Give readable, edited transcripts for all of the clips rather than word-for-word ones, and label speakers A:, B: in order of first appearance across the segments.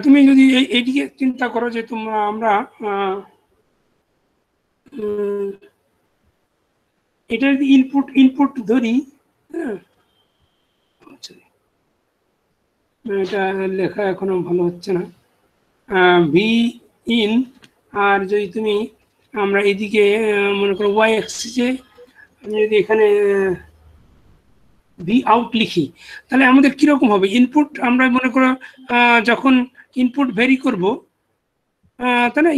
A: তুমি যদি এইদিকে চিন্তা করো যে তোমরা আমরা এটা যদি ইনপুট ধরি, হ্যাঁ, এটা লেখা এখনো ভালো হচ্ছে না, ভি ইন, আর যদি তুমি আমরা এদিকে মনে করো ওয়াই অ্যাক্সিসে আমি যদি এখানে ভি আউট লিখি, তাহলে আমাদের কিরকম হবে ইনপুট? আমরা মনে করো যখন ইনপুট ভেরি করব, তাহলে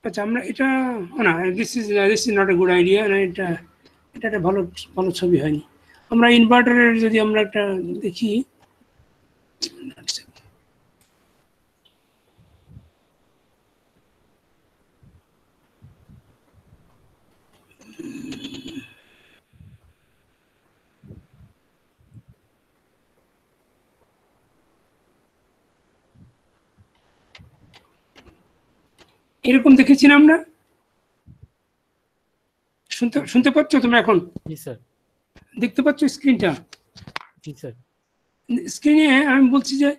A: আচ্ছা আমরা এটা না, this is not a good idea, এটা এটা একটা ভালো ভালো ছবি হয়নি। আমরা ইনভার্টারের যদি আমরা একটা দেখি, এরকম দেখেছি না আমরা? শুনতে পাচ্ছ তোমরা এখন?
B: জি স্যার।
A: দেখতে পাচ্ছ স্ক্রিনটা?
B: জি স্যার।
A: স্ক্রিনে আমি বলছি যে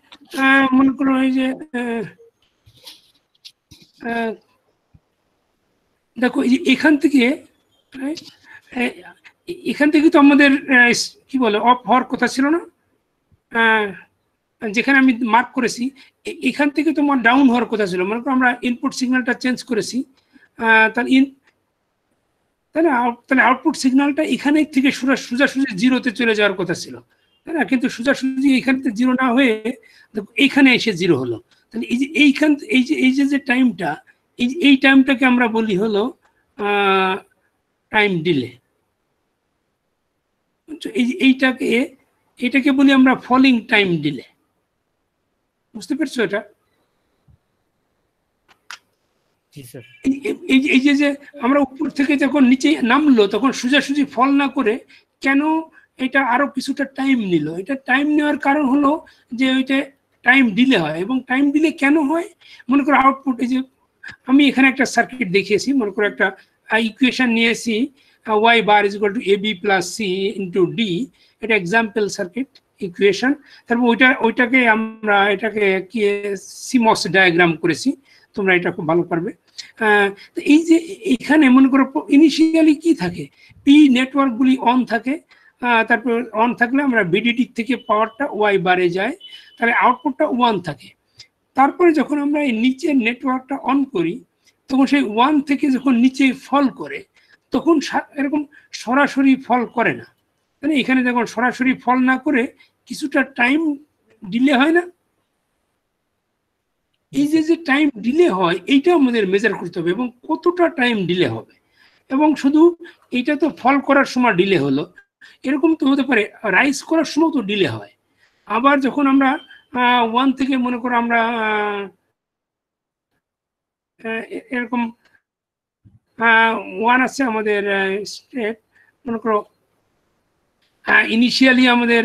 A: মনে করো এই যে দেখো এখান থেকে তো আমাদের কি বলে অফ হওয়ার কথা ছিল না? যেখানে আমি মার্ক করেছি এখান থেকে তোমার ডাউন হওয়ার কথা ছিল। মনে করো আমরা ইনপুট সিগন্যালটা চেঞ্জ করেছি, তাহলে আউটপুট সিগন্যালটা এখানে থেকে সোজাসুজি জিরোতে চলে যাওয়ার কথা ছিল, তাই না? কিন্তু সোজাসুজি এখানে জিরো না হয়ে দেখো এইখানে এসে জিরো হলো। তাহলে এই যে এইখান এই যে টাইমটা, এই টাইমটাকে আমরা বলি হলো টাইম ডিলে। এইটাকে বলি আমরা ফলিং টাইম ডিলে। বুঝতে পারছো এটা? এই যে আমরা উপর থেকে যখন নিচে নামলো তখন সোজাসুজি ফল না করে কেন এটা আরো কিছুটা টাইম নিল? এটা টাইম নেওয়ার কারণ হলো যে ওইটা টাইম ডিলে হয়। এবং টাইম ডিলে কেন হয়? মনে করো আউটপুট, এই যে আমি এখানে একটা সার্কিট দেখিয়েছি, মনে করো একটা ইকুয়েশন নিয়েছি, y bar is equal to ab plus c into d, এটা এক্সাম্পল সার্কিট ইকুয়েশন। তারপর ওইটাকে আমরা এটাকে কি সিমস ডায়াগ্রাম করেছি, তোমরা এটা খুব ভালো পারবে। এই যে এখানে মনে করো ইনিশিয়ালি কি থাকে, পি নেটওয়ার্কগুলি অন থাকে, তারপর অন থাকলে আমরা বিডিডি থেকে পাওয়ারটা ওয়াই বারে যায়, তাহলে আউটপুটটা 1 থাকে। তারপরে যখন আমরা এই নিচের নেটওয়ার্কটা অন করি তখন সেই 1 থেকে যখন নিচে ফল করে তখন এরকম সরাসরি ফল করে না, মানে এখানে যখন সরাসরি ফল না করে কিছুটা টাইম ডিলে হয় না? এই যে টাইম ডিলে হয় এইটা আমাদের মেজার করতে হবে, এবং কতটা টাইম ডিলে হবে। এবং শুধু এইটা তো ফল করার সময় ডিলে হলো, এরকম তো হতে পারে রাইজ করার সময় তো ডিলে হয়। আবার যখন আমরা 1 থেকে মনে করো আমরা এরকম 1 আছে আমাদের স্টেট, মনে করো ইনিশিয়ালি আমাদের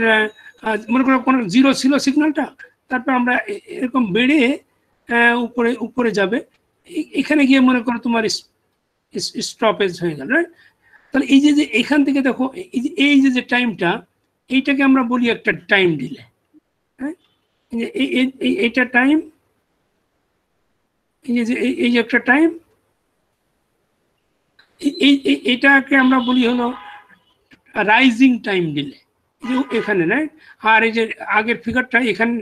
A: মনে করো কোনো জিরো ছিল সিগন্যালটা, তারপর আমরা এরকম বেড়ে উপরে যাবে, এখানে গিয়ে মনে করো তোমার স্টপেজ হয়ে গেল, রাইট? তাহলে এই যে এখান থেকে দেখো এই যে টাইমটা, এইটাকে আমরা বলি একটা টাইম ডিলে। হ্যাঁ, এইটা টাইম, এই যে একটা টাইম, এটাকে আমরা বলি হলো রাইজিং টাইম ডিলে এখানে, রাইট? আর এই যে আগের ফিগারটা এখানে,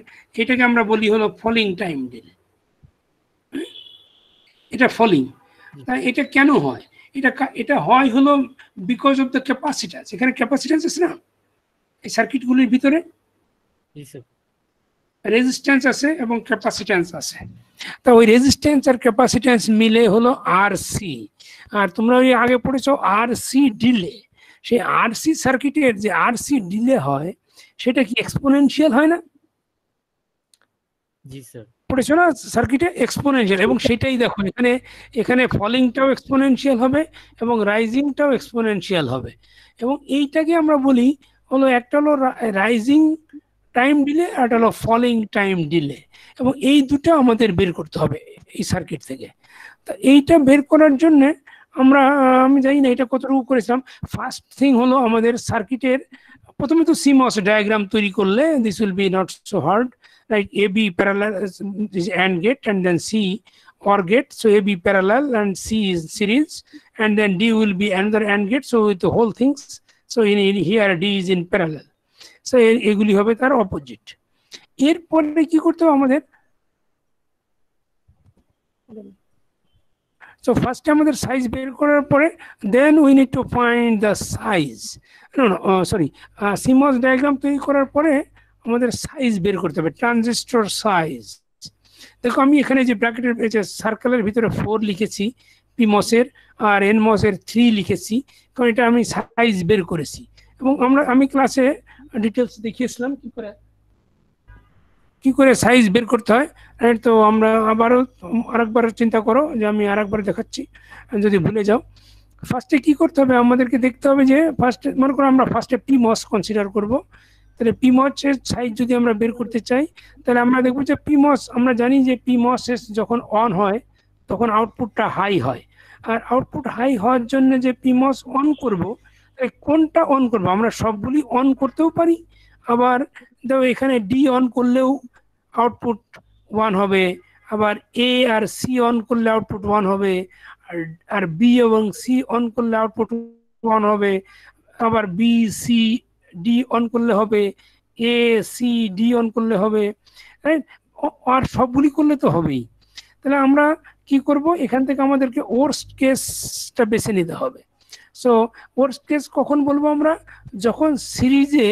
A: এটাকে আমরা বলি হলো ফলিং টাইম ডিলে। এটা ফলিং। এটা কেন হয়? এটা হয় হলো বিকজ অফ দ্য ক্যাপাসিট্যান্স। এখানে ক্যাপাসিট্যান্স আছে না এই সার্কিটগুলির ভিতরে, রেজিস্ট্যান্স আছে এবং ক্যাপাসিট্যান্স আছে। তা ওই রেজিস্ট্যান্স আর ক্যাপাসিট্যান্স মিলে হলো আরসি। আর তোমরা ওই আগে পড়েছো আরসি ডিলে। সেই আরসি সার্কিটের যে আরসি ডিলে হয় সেটা কি এক্সপোনেনশিয়াল হয় না?
B: জি স্যার,
A: পড়েছো না সার্কিটে এক্সপোনেনশিয়াল। এবং সেটাই দেখো এখানে ফলিংটাও এক্সপোনেনশিয়াল হবে এবং রাইজিংটাও এক্সপোনেনশিয়াল হবে। এবং এইটাকে আমরা বলি হলো একটা হলো রাইজিং টাইম ডিলে আর একটা হলো ফলিং টাইম ডিলে। এবং এই দুটো আমাদের বের করতে হবে এই সার্কিট থেকে। তা এইটা বের করার জন্য আমি জানি না এটা কতটুকু করেছিলাম। ফার্স্ট থিং হলো আমাদের সার্কিটের প্রথমে তো সিমস ডায়াগ্রাম তৈরি করলে this will be not so hard. like AB parallel is AND gate and then C OR gate, so AB parallel and C is series, and then D will be another AND gate, so with the whole things, so in here D is in parallel, so এগুলি হবে তার opposite. এরপরে কি করতে হবে আমাদের, so first আমাদের size বের করার পরে then we need to find the size, sorry, CMOS diagram তৈরি করার পরে আমাদের সাইজ বের করতে হবে, ট্রানজিস্টর সাইজ। দেখো আমি এখানে যে ব্র্যাকেটের সার্কেলের ভিতরে 4 লিখেছি PMOS এর, আর NMOS এর 3 লিখেছি, কারণ এটা আমি সাইজ বের করেছি। এবং আমি ক্লাসে ডিটেলস দেখিয়েছিলাম কি করে সাইজ বের করতে হয়। তো আমরা আরেকবার চিন্তা করো, যে আমি আরেকবার দেখাচ্ছি যদি ভুলে যাও। ফার্স্টে কি করতে হবে, আমাদেরকে দেখতে হবে যে ফার্স্টে মনে করো আমরা ফার্স্টে PMOS কনসিডার করব। তাহলে PMOS এর সাইজ যদি আমরা বের করতে চাই, তাহলে আমরা দেখবো যে PMOS, আমরা জানি যে PMOS যখন অন হয় তখন আউটপুটটা হাই হয়, আর আউটপুট হাই হওয়ার জন্য যে PMOS অন করব, কোনটা অন করব, আমরা সবগুলি অন করতেও পারি, আবার দেখো এখানে ডি অন করলেও আউটপুট 1 হবে, আবার এ আর সি অন করলে আউটপুট 1 হবে, আর বি এবং সি অন করলে আউটপুট 1 হবে, আবার বি সি ডি অন করলে হবে, এ সি ডি অন করলে হবে, আর সবগুলি করলে তো হবেই। তাহলে আমরা কি করব, এখান থেকে আমাদেরকে ওয়ার্স্ট কেসটা বেছে নিতে হবে। সো ওয়ার্স্ট কেস কখন বলবো আমরা, যখন সিরিজে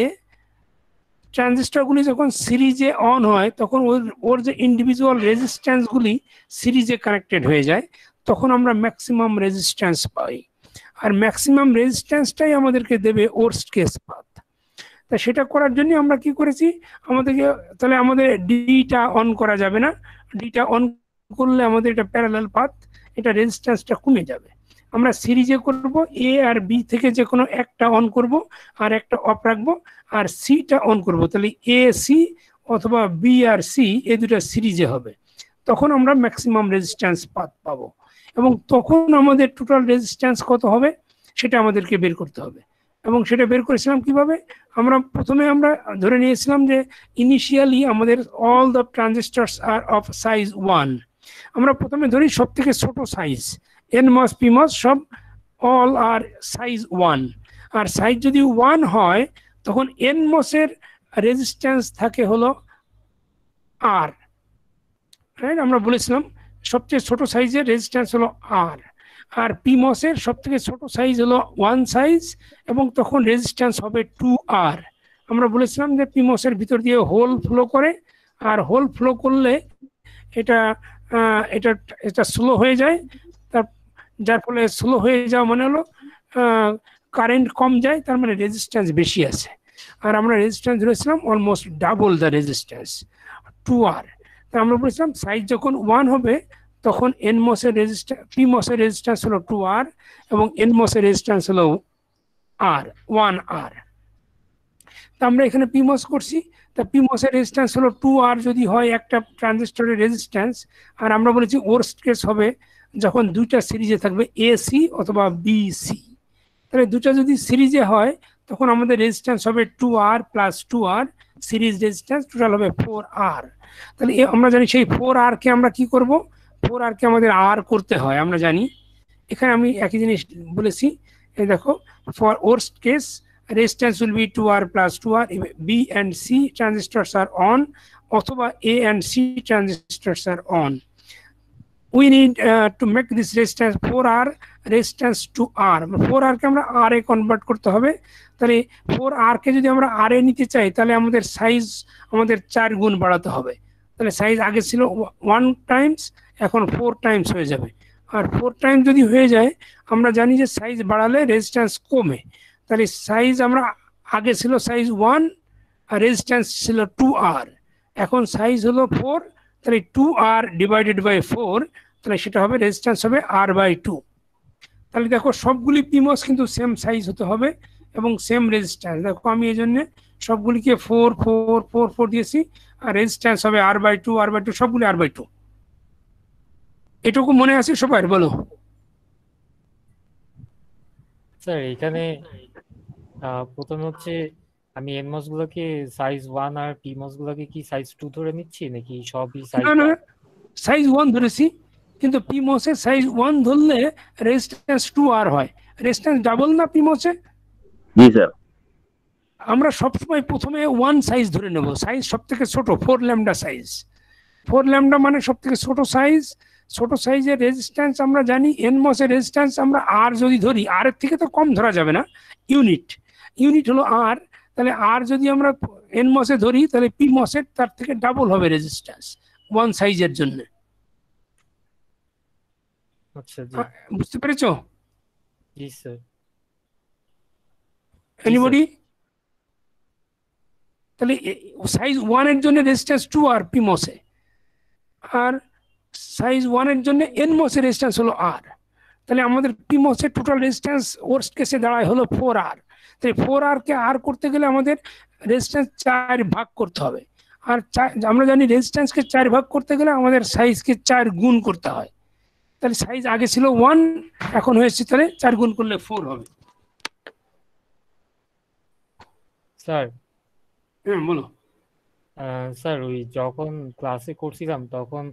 A: ট্রানজিস্টরগুলি যখন সিরিজে অন হয়, তখন ওর যে ইন্ডিভিজুয়াল রেজিস্ট্যান্সগুলি সিরিজে কানেক্টেড হয়ে যায়, তখন আমরা ম্যাক্সিমাম রেজিস্ট্যান্স পাই, আর ম্যাক্সিমাম রেজিস্ট্যান্সটাই আমাদেরকে দেবে ওয়ার্স্ট কেস পাথ। তা সেটা করার জন্য আমরা কি করেছি, তাহলে আমাদের ডিটা অন করা যাবে না, ডিটা অন করলে আমাদের এটা প্যারালাল পাথ, এটা রেজিস্ট্যান্সটা কমে যাবে। আমরা সিরিজে করব, এ আর বি থেকে যে কোনো একটা অন করব আর একটা অফ রাখবো, আর সিটা অন করব, তাহলে এ সি অথবা বি আর সি এই দুটো সিরিজে হবে, তখন আমরা ম্যাক্সিমাম রেজিস্ট্যান্স পাথ পাবো। এবং তখন আমাদের টোটাল রেজিস্ট্যান্স কত হবে সেটা আমাদেরকে বের করতে হবে। এবং সেটা বের করেছিলাম কিভাবে, প্রথমে আমরা ধরে নিয়েছিলাম যে ইনিশিয়ালি আমাদের all the ট্রানজিস্টরস R of size 1। আমরা প্রথমে ধরি সব থেকে ছোট সাইজ, NMOS PMOS সব অল আর সাইজ 1, আর সাইজ যদি 1 হয় তখন NMOS এর রেজিস্ট্যান্স থাকে হলো R, রাইট? আমরা বলেছিলাম সবচেয়ে ছোট সাইজের রেজিস্ট্যান্স হলো R, আর PMOS এর সব থেকে ছোট সাইজ হলো 1 সাইজ, এবং তখন রেজিস্ট্যান্স হবে 2R। আমরা বলেছিলাম যে PMOS এর ভিতর দিয়ে হোল ফ্লো করে, আর হোল ফ্লো করলে এটা এটা স্লো হয়ে যায়, যার ফলে স্লো হয়ে যাওয়া মানে হলো কারেন্ট কম যায়, তার মানে রেজিস্ট্যান্স বেশি আছে। আর আমরা রেজিস্ট্যান্স ধরেছিলাম almost double the resistance 2R। তা আমরা বলেছিলাম সাইজ যখন 1 হবে তখন NMOS এর রেজিস্ট্যান্স, PMOS এর রেজিস্ট্যান্স হলো 2R এবং NMOS এর রেজিস্ট্যান্স হলো 1R। তা আমরা এখানে PMOS করছি, তা PMOS এর রেজিস্ট্যান্স হলো 2R যদি হয় একটা ট্রানজিস্টরের রেজিস্ট্যান্স, আর আমরা বলেছি ওয়ার্স্ট কেস হবে যখন দুইটা সিরিজে থাকবে AC অথবা BC। তাহলে দুটো যদি সিরিজে হয় তখন আমাদের রেজিস্ট্যান্স হবে 2R plus 2R, series resistance total হবে 4R। তাহলে আমরা জানি সেই 4R কে আমরা কি করব, 4R কে আমাদের R করতে হয়, আমরা জানি। এখানে আমি একই জিনিস বলেছি, এই দেখো, for worst case resistance will be 2R plus 2R if B and C transistors are on, অথবা A and C transistors are on. We need to make this resistance 4R resistance to R, 4R কে আমরা R এ convert করতে হবে। তাহলে 4R কে যদি আমরা R এ নিতে চাই তাহলে আমাদের সাইজ আমাদের 4 গুণ বাড়াতে হবে। তাহলে সাইজ আগে ছিল 1 টাইমস, এখন 4 টাইমস হয়ে যাবে। আর 4 টাইমস যদি হয়ে যায়, আমরা জানি যে সাইজ বাড়ালে রেজিস্ট্যান্স কমে, তাহলে সাইজ আমরা আগে ছিল সাইজ 1 আর রেজিস্ট্যান্স ছিল 2R, এখন সাইজ হলো 4, তাহলে 2R ডিভাইডেড বাই 4, তাহলে সেটা হবে রেজিস্ট্যান্স হবে R/2। তাহলে দেখো সবগুলি PMOS কিন্তু সেম সাইজ হতে হবে এবং সেম রেজিস্ট্যান্স। দেখো আমি এই জন্য সবগুলিকে 4 4 4 4 দিয়েছি, আর রেজিস্ট্যান্স হবে R/2 R/2, সবগুলি R/2। এটুকু মনে আছে সবার? বলো
B: স্যার। এখানে প্রথমে হচ্ছে আমি এনমস গুলোকে সাইজ 1 আর পিমস গুলোকে কি সাইজ 2 ধরে নিচ্ছি নাকি সবই সাইজ
A: না না
B: 1?
A: সাইজ 1 ধরেছি, কিন্তু পিমসে সাইজ 1 ধরলে রেজিস্ট্যান্স 2R হয়। রেজিস্ট্যান্স ডাবল না পিমসে?
C: জি স্যার।
A: আমরা সবসময় প্রথমে 1 সাইজ ধরে নেব, সাইজ সব থেকে ছোট 4 ল্যামডা সাইজ। 4 ল্যামডা মানে সব থেকে ছোট সাইজ। ছোট সাইজের রেজিস্ট্যান্স আমরা জানি এনমস এর রেজিস্ট্যান্স আমরা আর যদি ধরি, আর এর থেকে তো কম ধরা যাবে না, ইউনিট ইউনিট হলো আর। তাহলে আর যদি আমরা এনমসে ধরি তাহলে পিমসের তার থেকে ডাবল হবে রেজিস্ট্যান্স 1 সাইজের জন্য।
B: আচ্ছা জি
A: বুঝতে পেরেছো
B: জি স্যার।
A: এনিবডি? তাহলে সাইজ 1 এর জন্য রেজিস্ট্যান্স 2R পিমসে, আর সাইজ 1 এর জন্য এনমসের রেজিস্ট্যান্স হলো আর। তাহলে আমাদের পিমসের টোটাল রেজিস্ট্যান্স ওয়ার্স্ট কেসে দাঁড়ায় হলো 4R। তাই 4R কে আর করতে গেলে আমাদের রেজিস্ট্যান্স 4 ভাগ করতে হবে। আর আমরা জানি রেজিস্ট্যান্সকে 4 ভাগ করতে গেলে আমাদের সাইজকে 4 গুণ করতে হয়। তাহলে সাইজ আগে ছিল 1, এখন হয়েছে তাহলে 4 গুণ করলে 4 হবে।
B: স্যার
A: হ্যাঁ বলো।
B: স্যার ওই যখন ক্লাসে করছিলাম তখন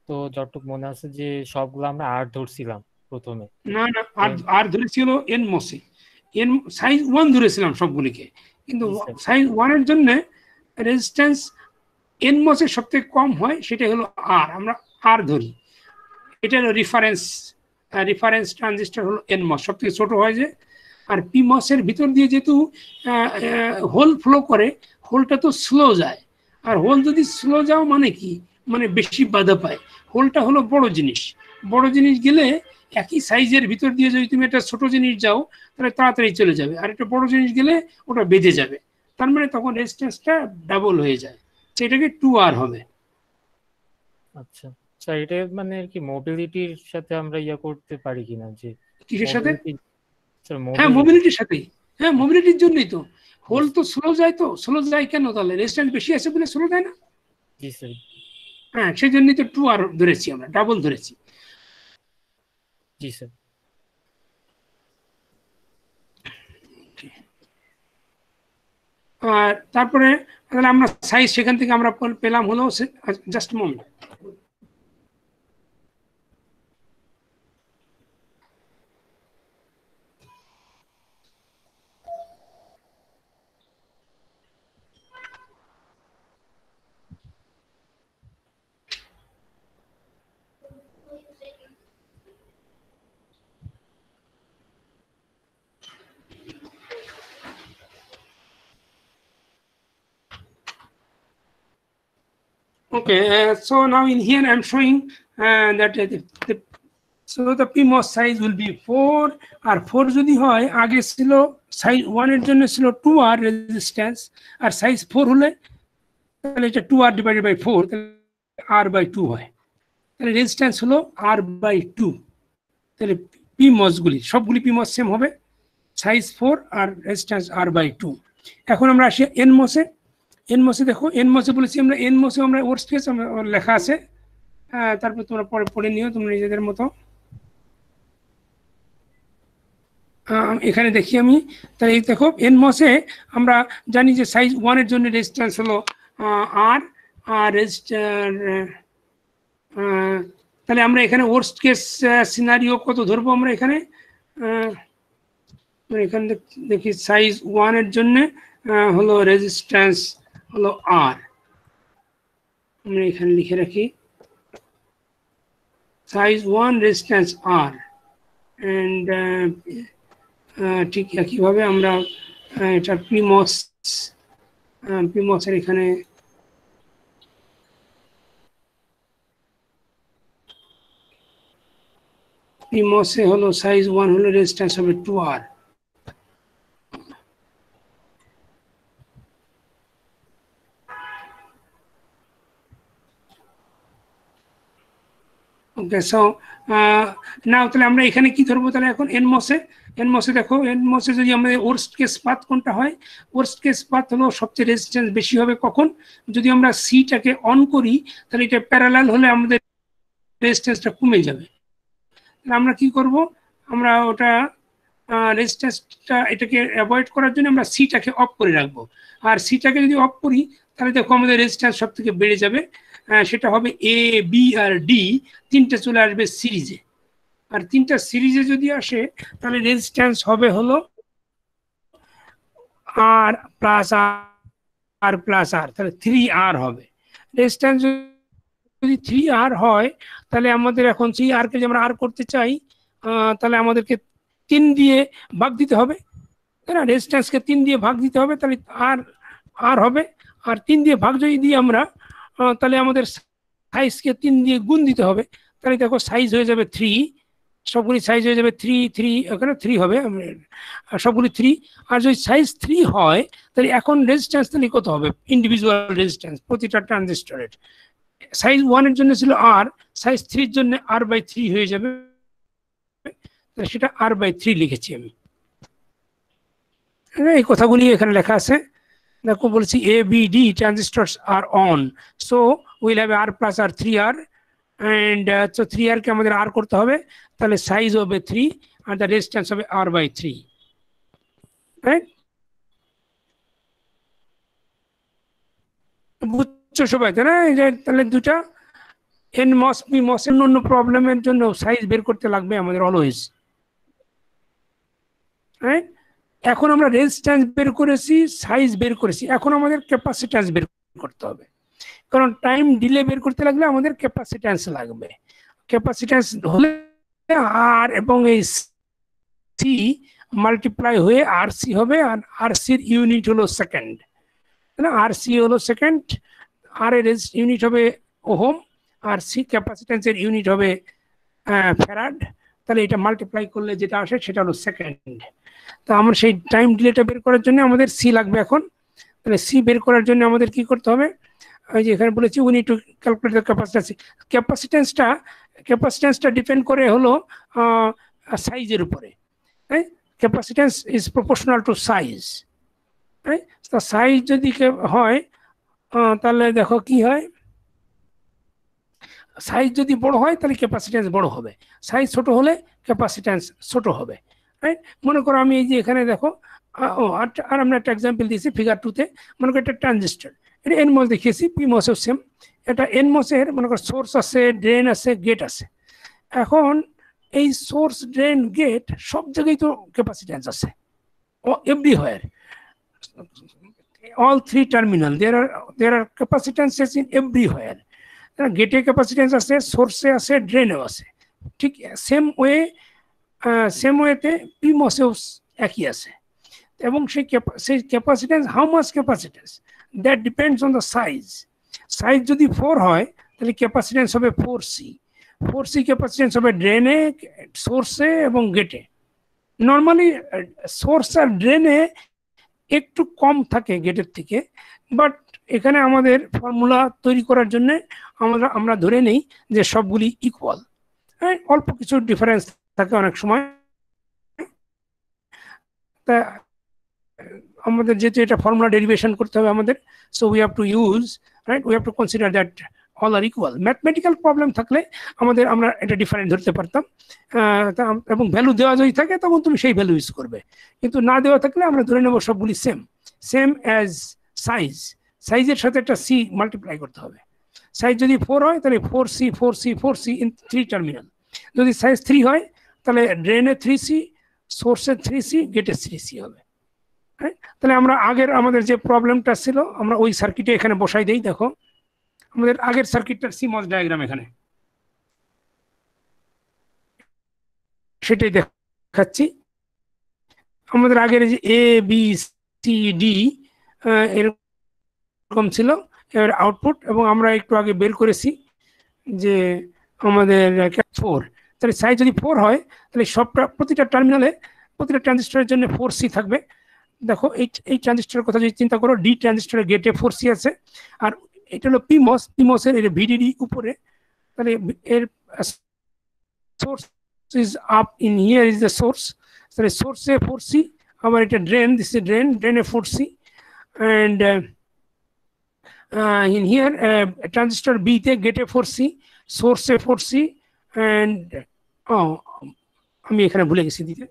B: তো যতটুকু মনে আছে যে সবগুলো আমরা আর ধরছিলাম প্রথমে।
A: না না, আর ধরেছিল এনমসে, এন সাইজ 1 ধরেছিলাম সবগুলিকে, কিন্তু সাইজ 1 এর জন্য রেজিস্ট্যান্স এনমসের সবথেকে কম হয়, সেটা হলো আর, আমরা আর ধরি। এটা হলো রেফারেন্স ট্রানজিস্টর হলো এনমস, সবথেকে ছোট হয় যে। আর পিমসের ভিতর দিয়ে যেহেতু হোল ফ্লো করে, হোলটা তো স্লো যায়। আর হোল যদি স্লো যাও মানে কি, মানে বেশি বাধা পায়। হোলটা হলো বড় জিনিস, বড় জিনিস গেলে একই সাইজের ভিতর দিয়ে যদি তুমি একটা ছোট জিনিস যাও তাহলে তাড়াতাড়ি চলে যাবে, আর একটা বড় জিনিস গেলে ওটা বেঁধে যাবে। তার মানে তখন রেজিস্ট্যান্সটা ডাবল হয়ে যায়, সেটাকে 2R হবে।
B: আচ্ছা স্যার, এটা মানে কি মোবিলিটির সাথে আমরা ইয়া করতে পারি কিনা, যে
A: কিসের সাথে?
B: স্যার
A: হ্যাঁ মোবিলিটির সাথেই, হ্যাঁ মোবিলিটির জন্যই তো। হোল তো স্লো যায়, তো স্লো যায় কেন? তাহলে রেজিস্ট্যান্স বেশি আছে বলে স্লো যায় না?
B: জি স্যার।
A: হ্যাঁ সেই জন্যই তো 2R ধরেছি, আমরা ডাবল ধরেছি।
B: জি স্যার।
A: আর তারপরে তাহলে আমরা সাইজ সেখান থেকে আমরা পেলাম হলো, just moment. Okay, so now in here I'm showing that the PMOS size will be 4, আর 4 যদি হয়, আগে ছিল সাইজ 1 এর জন্য ছিল 2R রেজিস্ট্যান্স, আর সাইজ 4 হলে তাহলে এটা 2R ডিভাইডেড বাই 4, তাহলে R/2 হয়। তাহলে রেজিস্ট্যান্স হলো R/2। তাহলে PMOS গুলি সবগুলি PMOS সেম হবে, সাইজ 4 আর রেজিস্ট্যান্স R/2। এখন আমরা আসি এনমসে। এনমসে দেখো, এনমসে বলেছি আমরা, এনমসে আমরা ওয়ার্স্ট কেস লেখা আছে, তারপর তোমরা পরে পড়ে নিও তোমরা নিজেদের মতো। এখানে দেখি আমি, তাহলে এই দেখো এনমসে আমরা জানি যে সাইজ 1 এর জন্য রেজিস্ট্যান্স হলো আর, আর রেজিস্টার। তাহলে আমরা এখানে ওয়ার্স্ট কেস সিনারিও কত ধরবো আমরা এখানে? এখানে দেখি সাইজ 1 এর জন্য হলো রেজিস্ট্যান্স হলো আর, আমরা এখানে লিখে রাখি সাইজ 1 রেজিস্ট্যান্স আর। এন্ড ঠিক একইভাবে আমরা এটা পিমসের এখানে পিমসে হলো সাইজ 1 হলো রেজিস্ট্যান্স হবে 2R। ওকে, সো নাও তাহলে আমরা এখানে কি ধরবো তাহলে এখন এনমসে দেখো, এনমসে যদি আমাদের ওয়ার্স্ট কেস পাথ কোনটা হয়? ওয়ার্স্ট কেস পাথ হলো সবচেয়ে রেজিস্ট্যান্স বেশি হবে কখন? যদি আমরা সিটাকে অন করি, তাহলে এটা প্যারালাল হলে আমাদের রেজিস্ট্যান্সটা কমে যাবে। তাহলে আমরা কি করব? আমরা ওটা রেজিস্ট্যান্সটা এটাকে অ্যাভয়েড করার জন্য আমরা সিটাকে অফ করে রাখবো। আর সিটাকে যদি অফ করি তাহলে দেখো আমাদের রেজিস্ট্যান্স সব থেকে বেড়ে যাবে। সেটা হবে এ, বি আর ডি, তিনটে চলে আসবে সিরিজে। আর তিনটা সিরিজে যদি আসে তাহলে রেজিস্ট্যান্স হবে হলো আর প্লাস আর প্লাস আর, তাহলে 3R হবে। রেজিস্ট্যান্স যদি 3R হয় তাহলে আমাদের এখন 3R কে যে আমরা আর করতে চাই, তাহলে আমাদেরকে 3 দিয়ে ভাগ দিতে হবে, তাই না? রেজিস্ট্যান্সকে 3 দিয়ে ভাগ দিতে হবে, তাহলে আর আর হবে। আর 3 দিয়ে ভাগ যদি দিই আমরা, তাহলে আমাদের সাইজকে 3 দিয়ে গুণ দিতে হবে, তাহলে দেখো সাইজ হয়ে যাবে 3, সবগুলি সাইজ হয়ে যাবে 3, এখানে 3 হবে, সবগুলি 3। আর যদি সাইজ 3 হয় তাহলে এখন রেজিস্ট্যান্স তাহলে কত হবে? ইন্ডিভিজুয়াল রেজিস্ট্যান্স প্রতিটা ট্রানজিস্টরের। সাইজ 1 এর জন্য ছিল আর, সাইজ 3 এর জন্য R/3 হয়ে যাবে, সেটা R/3 লিখেছি আমি। এই কথাগুলি এখানে লেখা আছে। দেখো বলছি A B D transistors are on, so will have R plus R 3R, and তো 3R কে আমাদের আর করতে হবে, তাহলে সাইজ হবে 3 আর দ্য রেজিস্ট্যান্স হবে R/3, রাইট? বুঝছো সবাই, তাই না? তাহলে দুটা NMOS PMOS এর অন্য প্রবলেমের জন্য সাইজ বের করতে লাগবে আমাদের অলওয়েজ, রাইট? এখন আমরা রেজিস্ট্যান্স বের করেছি, সাইজ বের করেছি, এখন আমাদের ক্যাপাসিট্যান্স বের করতে হবে, কারণ টাইম ডিলে বের করতে লাগলে আমাদের ক্যাপাসিট্যান্স লাগবে। ক্যাপাসিট্যান্স হলে আর এবং এই সি মাল্টিপ্লাই হয়ে RC হবে, আর RCর ইউনিট হলো সেকেন্ড, না? RC হলো সেকেন্ড, আর এর ইউনিট হবে ওহম, আর সি ক্যাপাসিট্যান্সের ইউনিট হবে ফ্যারাড। তাহলে এটা মাল্টিপ্লাই করলে যেটা আসে সেটা হলো সেকেন্ড। তো আমরা সেই টাইম ডিলেটা বের করার জন্য আমাদের সি লাগবে এখন। তাহলে সি বের করার জন্য আমাদের কি করতে হবে? ওই যে এখানে বলেছি we need to calculate the capacitance. ক্যাপাসিট্যান্সটা ডিপেন্ড করে হলো সাইজের উপরে, capacitance is proportional to size. তো সাইজ যদি হয় তাহলে দেখো কি হয়, সাইজ যদি বড় হয় তাহলে ক্যাপাসিট্যান্স বড় হবে, সাইজ ছোট হলে ক্যাপাসিট্যান্স ছোট হবে, রাইট? মনে করো আমি এই যে এখানে দেখো, আর আমরা একটা এক্সাম্পল দিয়েছি ফিগার 2-তে। মনে করো একটা ট্রানজিস্টর, এটা NMOS দেখিয়েছি, PMOSও সেম। এটা NMOS এর মনে করো সোর্স আছে, ড্রেন আছে, গেট আছে। এখন এই সোর্স, ড্রেন, গেট সব জায়গায় তো ক্যাপাসিট্যান্স আছে, everywhere, all 3 terminal there are capacitances in everywhere. গেটে ক্যাপাসিট্যান্স আছে, সোর্সে আছে, ড্রেনেও আছে। ঠিক সেম ওয়েতে PMOSেও একই আছে। এবং সেই capacitance, how much capacitance, that depends on the size. Size যদি 4 হয় তাহলে ক্যাপাসিট্যান্স হবে 4C। 4C ক্যাপাসিট্যান্স হবে ড্রেনে, সোর্সে এবং গেটে। নর্মালি সোর্স আর ড্রেনে একটু কম থাকে গেটের থেকে, বাট এখানে আমাদের ফর্মুলা তৈরি করার জন্য আমরা ধরে নেই যে সবগুলি ইকুয়াল, অল্প কিছু ডিফারেন্স থাকে অনেক সময়। তা আমাদের যেহেতু এটা ফর্মুলা ডেরিভেশন করতে হবে আমাদের, so we have to use, right, we have to consider that all are equal. Mathematical problem থাকলে আমরা এটা ডিফারেন্ট ধরতে পারতাম, এবং ভ্যালু দেওয়া যদি থাকে তখন তুমি সেই ভ্যালু ইউজ করবে, কিন্তু না দেওয়া থাকলে আমরা ধরে নেবো সবগুলি সেম অ্যাজ সাইজ। সাইজের সাথে একটা সি মাল্টিপ্লাই করতে হবে। সাইজ যদি 4 হয় তাহলে 4C ইন 3 টার্মিনাল। যদি সাইজ 3 হয় তাহলে ড্রেনে 3C, সোর্সে 3C, গেটে 3C হবে। তাহলে আমাদের যে প্রবলেমটা ছিল আমরা ওই সার্কিটে এখানে বসাই দেই। দেখো আমাদের আগের সার্কিটটার CMOS ডায়াগ্রাম এখানে, সেটাই দেখাচ্ছি। আমাদের আগের যে ABCD এরকম ছিল এর আউটপুট, এবং আমরা একটু আগে বের করেছি যে আমাদের 4। তাহলে সাইজ যদি 4 হয় তাহলে প্রতিটা টার্মিনালে, প্রতিটা ট্রানজিস্টরের জন্য 4C থাকবে। দেখো এই ট্রানজিস্টরের কথা যদি চিন্তা করো, ডি ট্রানজিস্টরের গেটে 4C আছে, আর এটা হলো PMOS এর VDD উপরে। তাহলে এর source is up, in here is the source, তাহলে সোর্সে 4C, আবার এটা ড্রেন, দিস ইজ ড্রেনে 4C, and in here transistor B তে গেটে 4C, সোর্সে 4C, and আমি এখানে ভুলে গেছি দিতে,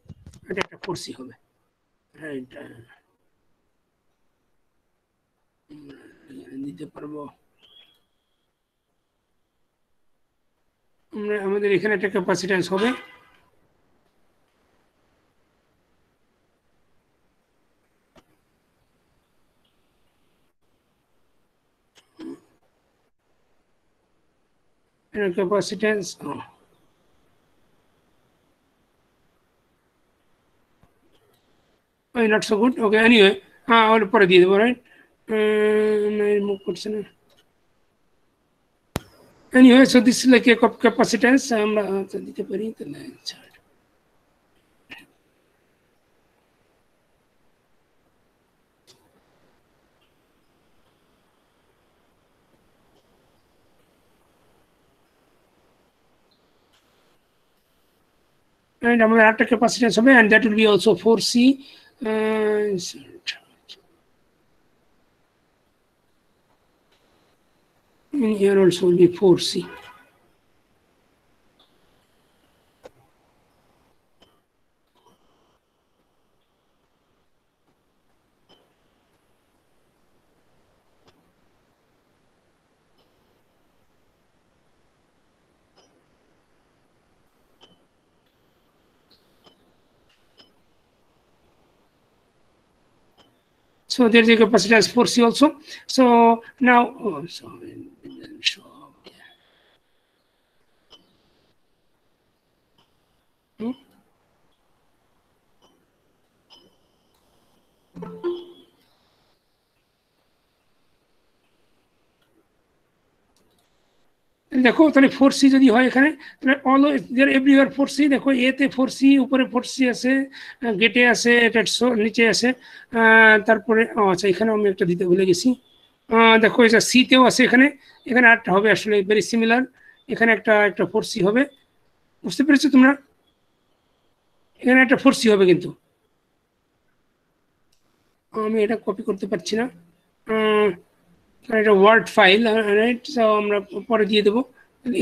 A: এটা একটা ফোর্সি হবে, রাইট? দিতে পারবো আমরা, আমাদের এখানে একটা ক্যাপাসিট্যান্স হবে, capacitance not so good. Okay, anyway, ওর পরে দিয়ে দেবো, রাইট? মুভ করছে না। Anyway, so this is like a capacitance, আমরা দিতে পারি তাহলে। আচ্ছা, and আমাদের একটা ক্যাপাসিট্যান্স হবে, and that will be also 4C. Here also will be 4C. So there's a capacitance 4C also. So now, so show up here. দেখো তাহলে 4C যদি হয় এখানে, তাহলে অলওয়েজ দেয়ার এভরিওয়্যার 4C। দেখো এতে 4C, উপরে 4C আছে, গেটে আছে, এটা নিচে আছে, তারপরে আচ্ছা এখানে আমি একটা দিতে ভুলে গেছি। দেখো এটা সিতেও আছে, এখানে এখানে আরেকটা হবে, আসলে ভেরি সিমিলার। এখানে একটা 4C হবে, বুঝতে পেরেছো তোমরা? এখানে একটা 4C হবে, কিন্তু আমি এটা কপি করতে পারছি না, এটা ওয়ার্ড ফাইল, রাইট? আমরা পরে দিয়ে দেবো।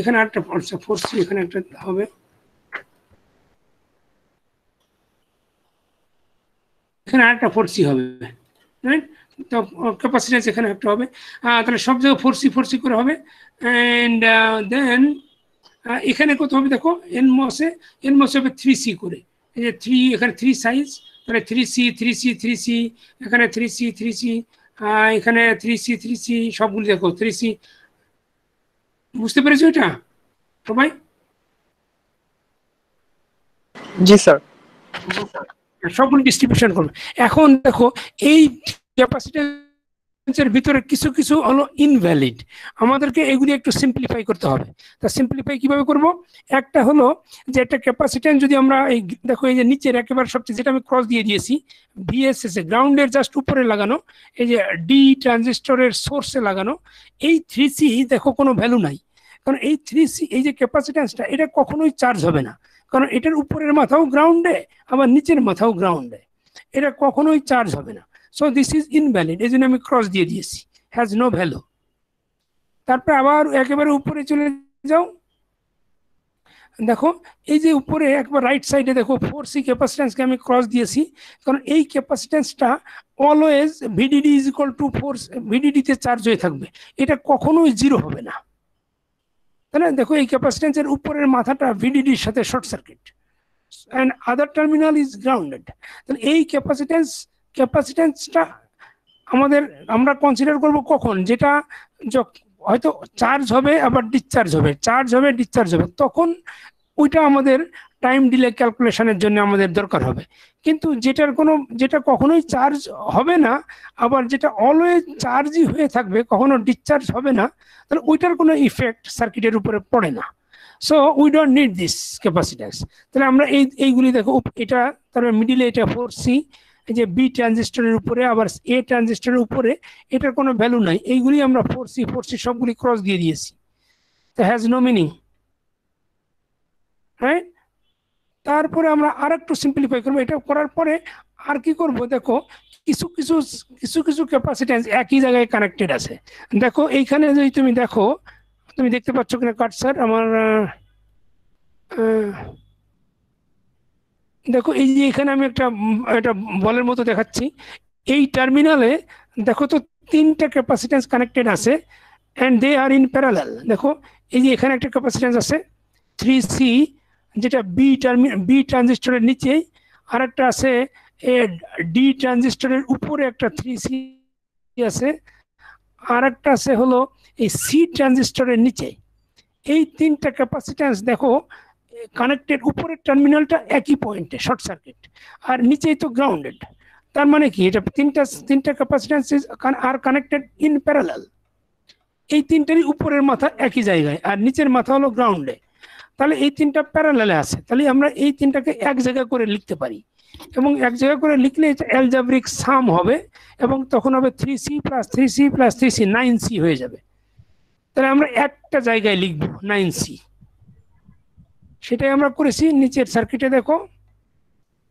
A: এখানে একটা 4C, এখানে একটা হবে, এখানে আরেকটা 4C হবে, রাইট? তো ক্যাপাসিট্যান্স এখানে একটা হবে, তাহলে সব জায়গায় 4C করে হবে। অ্যান্ড দেন এখানে কত হবে দেখো, এনমস হবে 3C করে, এই যে 3, এখানে 3 সাইজ, তাহলে 3C, এখানে 3C, এখানে 3C, সবগুলি দেখো 3C। বুঝতে পেরেছো এটা সবাই?
C: জি স্যার।
A: সবগুলো ডিস্ট্রিবিউশন করবে। এখন দেখো এই ক্যাপাসিট্যান্সের ভিতরে কিছু কিছু হলো ইনভ্যালিড, আমাদেরকে এগুলি একটু সিম্পলিফাই করতে হবে। তা সিম্পলিফাই কিভাবে করব? একটা হলো যে একটা ক্যাপাসিট্যান্স যদি আমরা এই দেখো এই যে নিচের একেবারে সবচেয়ে, যেটা আমি ক্রস দিয়ে দিয়েছি, VSS এ গ্রাউন্ডের জাস্ট উপরে লাগানো, এই যে ডি ট্রানজিস্টরের সোর্সে লাগানো, এই 3C দেখো কোনো ভ্যালু নাই, কারণ এই 3C এই যে ক্যাপাসিট্যান্সটা এটা কখনোই চার্জ হবে না, কারণ এটার উপরের মাথাও গ্রাউন্ডে, আবার নিচের মাথাও গ্রাউন্ডে, এটা কখনোই চার্জ হবে না। সো দিস ইজ ইনভ্যালিড, এই জন্য আমি ক্রস দিয়ে দিয়েছি, হ্যাজ নো ভ্যালু। তারপরে আবার একেবারে উপরে চলে যাও, দেখো এই যে উপরে একবার রাইট সাইডে দেখো 4C ক্যাপাসিট্যান্সকে আমি ক্রস দিয়েছি, কারণ এই ক্যাপাসিট্যান্সটা always VDD is equal to 4, VDD-তে চার্জ হয়ে থাকবে, এটা কখনোই জিরো হবে না, তাই না? দেখো এই ক্যাপাসিট্যান্সের উপরের মাথাটা VDD-র সাথে short circuit, and other terminal is grounded। তাহলে এই ক্যাপাসিট্যান্সটা আমরা কনসিডার করব কখন, যেটা হয়তো চার্জ হবে আবার ডিসচার্জ হবে, চার্জ হবে ডিসচার্জ হবে, তখন ওইটা আমাদের টাইম ডিলে ক্যালকুলেশনের জন্য আমাদের দরকার হবে। কিন্তু যেটা কখনোই চার্জ হবে না, আবার যেটা অলওয়েজ চার্জই হয়ে থাকবে, কখনো ডিসচার্জ হবে না, তাহলে ওইটার কোনো ইফেক্ট সার্কিটের উপরে পড়ে না। So we don't need this capacitance. তাহলে আমরা এইগুলি দেখো, এটা তারপরে মিডিলে এটা 4C, এই যে বি ট্রানজিস্টরের উপরে আবার এ ট্রানজিস্টরের উপরে, এটার কোনো ভ্যালু নাই, এইগুলি আমরা 4C সবগুলি ক্রস দিয়ে দিয়েছি, তো হ্যাজ নো মিনিং, রাইট? তারপরে আমরা আর একটু সিম্পলিফাই করবো, এটা করার পরে আর কি করব, দেখো কিছু কিছু কিছু কিছু ক্যাপাসিট্যান্স একই জায়গায় কানেক্টেড আছে। দেখো এইখানে যদি তুমি দেখো, তুমি দেখতে পাচ্ছ কিনা কার্সার আমার, দেখো এই যে এখানে আমি একটা বলের মতো দেখাচ্ছি। এই টার্মিনালে দেখো তো তিনটা ক্যাপাসিট্যান্স কানেক্টেড আছে and they are in parallel. দেখো এই যে এখানে একটা ক্যাপাসিট্যান্স আছে 3C, যেটা বি ট্রানজিস্টরের নিচেই, আর একটা আছে ডি ট্রানজিস্টরের উপরে একটা 3C আছে, আর একটা আছে হলো এই সি ট্রানজিস্টরের নিচে। এই তিনটা ক্যাপাসিট্যান্স দেখো কানেক্টেড, উপরের টার্মিনালটা একই পয়েন্টে শর্ট সার্কিট, আর নিচেই তো গ্রাউন্ডেড। তার মানে কি, এটা তিনটা capacitance are connected in parallel. এই তিনটারই উপরের মাথা একই জায়গায় আর নিচের মাথা হলো গ্রাউন্ডে। তাহলে এই তিনটা প্যারালালে আছে, তাহলে আমরা এই তিনটাকে এক জায়গা করে লিখতে পারি, এবং এক জায়গা করে লিখলে এটা অ্যালজাব্রিক সাম হবে, এবং তখন হবে 3C plus 3C plus 3C 9C হয়ে যাবে। তাহলে আমরা একটা জায়গায় লিখবো 9C, সেটাই আমরা করেছি। নিচের সার্কিটে দেখো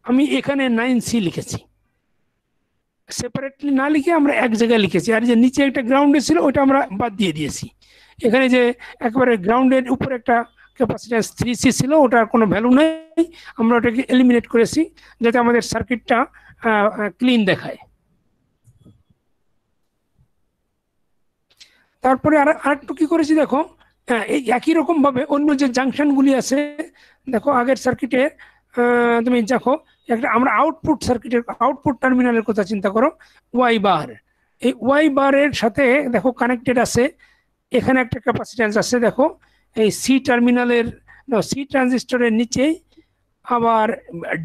A: আমি এখানে 9C লিখেছি, সেপারেটলি না লিখে আমরা এক জায়গায় লিখেছি। আর যে নিচে একটা গ্রাউন্ডে ছিল ওটা আমরা বাদ দিয়ে দিয়েছি। এখানে যে একবারে গ্রাউন্ডের উপরে একটা ক্যাপাসিট্যান্স 3C ছিল, ওটার কোনো ভ্যালু নেই, আমরা ওটাকে এলিমিনেট করেছি যাতে আমাদের সার্কিটটা ক্লিন দেখায়। তারপরে আরেকটু কি করেছি দেখো, এই একই রকম ভাবে অন্য যে জাংশনগুলি আছে, দেখো আগের সার্কিটে তুমি দেখো একটা, আমরা আউটপুট সার্কিটের আউটপুট টার্মিনালের কথা চিন্তা করো, ওয়াই বার। এই ওয়াই বারের সাথে দেখো কানেক্টেড আছে এখানে একটা ক্যাপাসিট্যান্স আছে, দেখো এই সি টার্মিনালের, সি ট্রানজিস্টরের নিচেই, আবার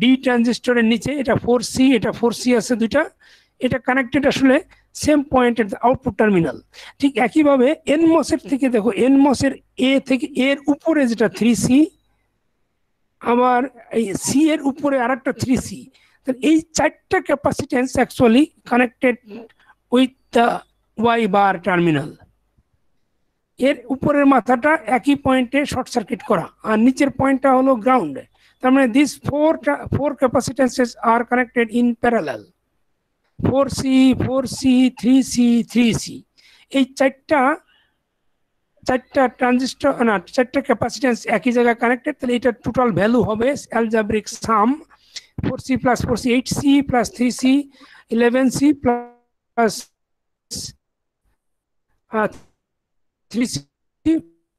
A: ডি ট্রানজিস্টরের নিচে এটা 4C, এটা 4C আছে দুইটা, এটা কানেক্টেড আসলে সেম পয়েন্টের আউটপুট টার্মিনাল। ঠিক একইভাবে এনমসের থেকে দেখো, এনমসের এ থেকে এর উপরে যেটা 3C, আবার এই সি এর উপরে আরেকটা 3C। তাহলে এই চারটা capacitance actually connected with the Y bar terminal. এর উপরের মাথাটা একই পয়েন্টে শর্ট সার্কিট করা, আর নিচের পয়েন্টটা হলো গ্রাউন্ড। তার মানে this four capacitances are connected in parallel, 4C 4C 3C 3C। এই চারটা ট্রানজিস্টর না চারটা ক্যাপাসিট্যান্স একই জায়গায় কানেক্টেড, তাহলে এটা টোটাল ভ্যালু হবে অ্যালজাব্রিক সাম 4C plus 4C 8C plus 3C 11C plus 3C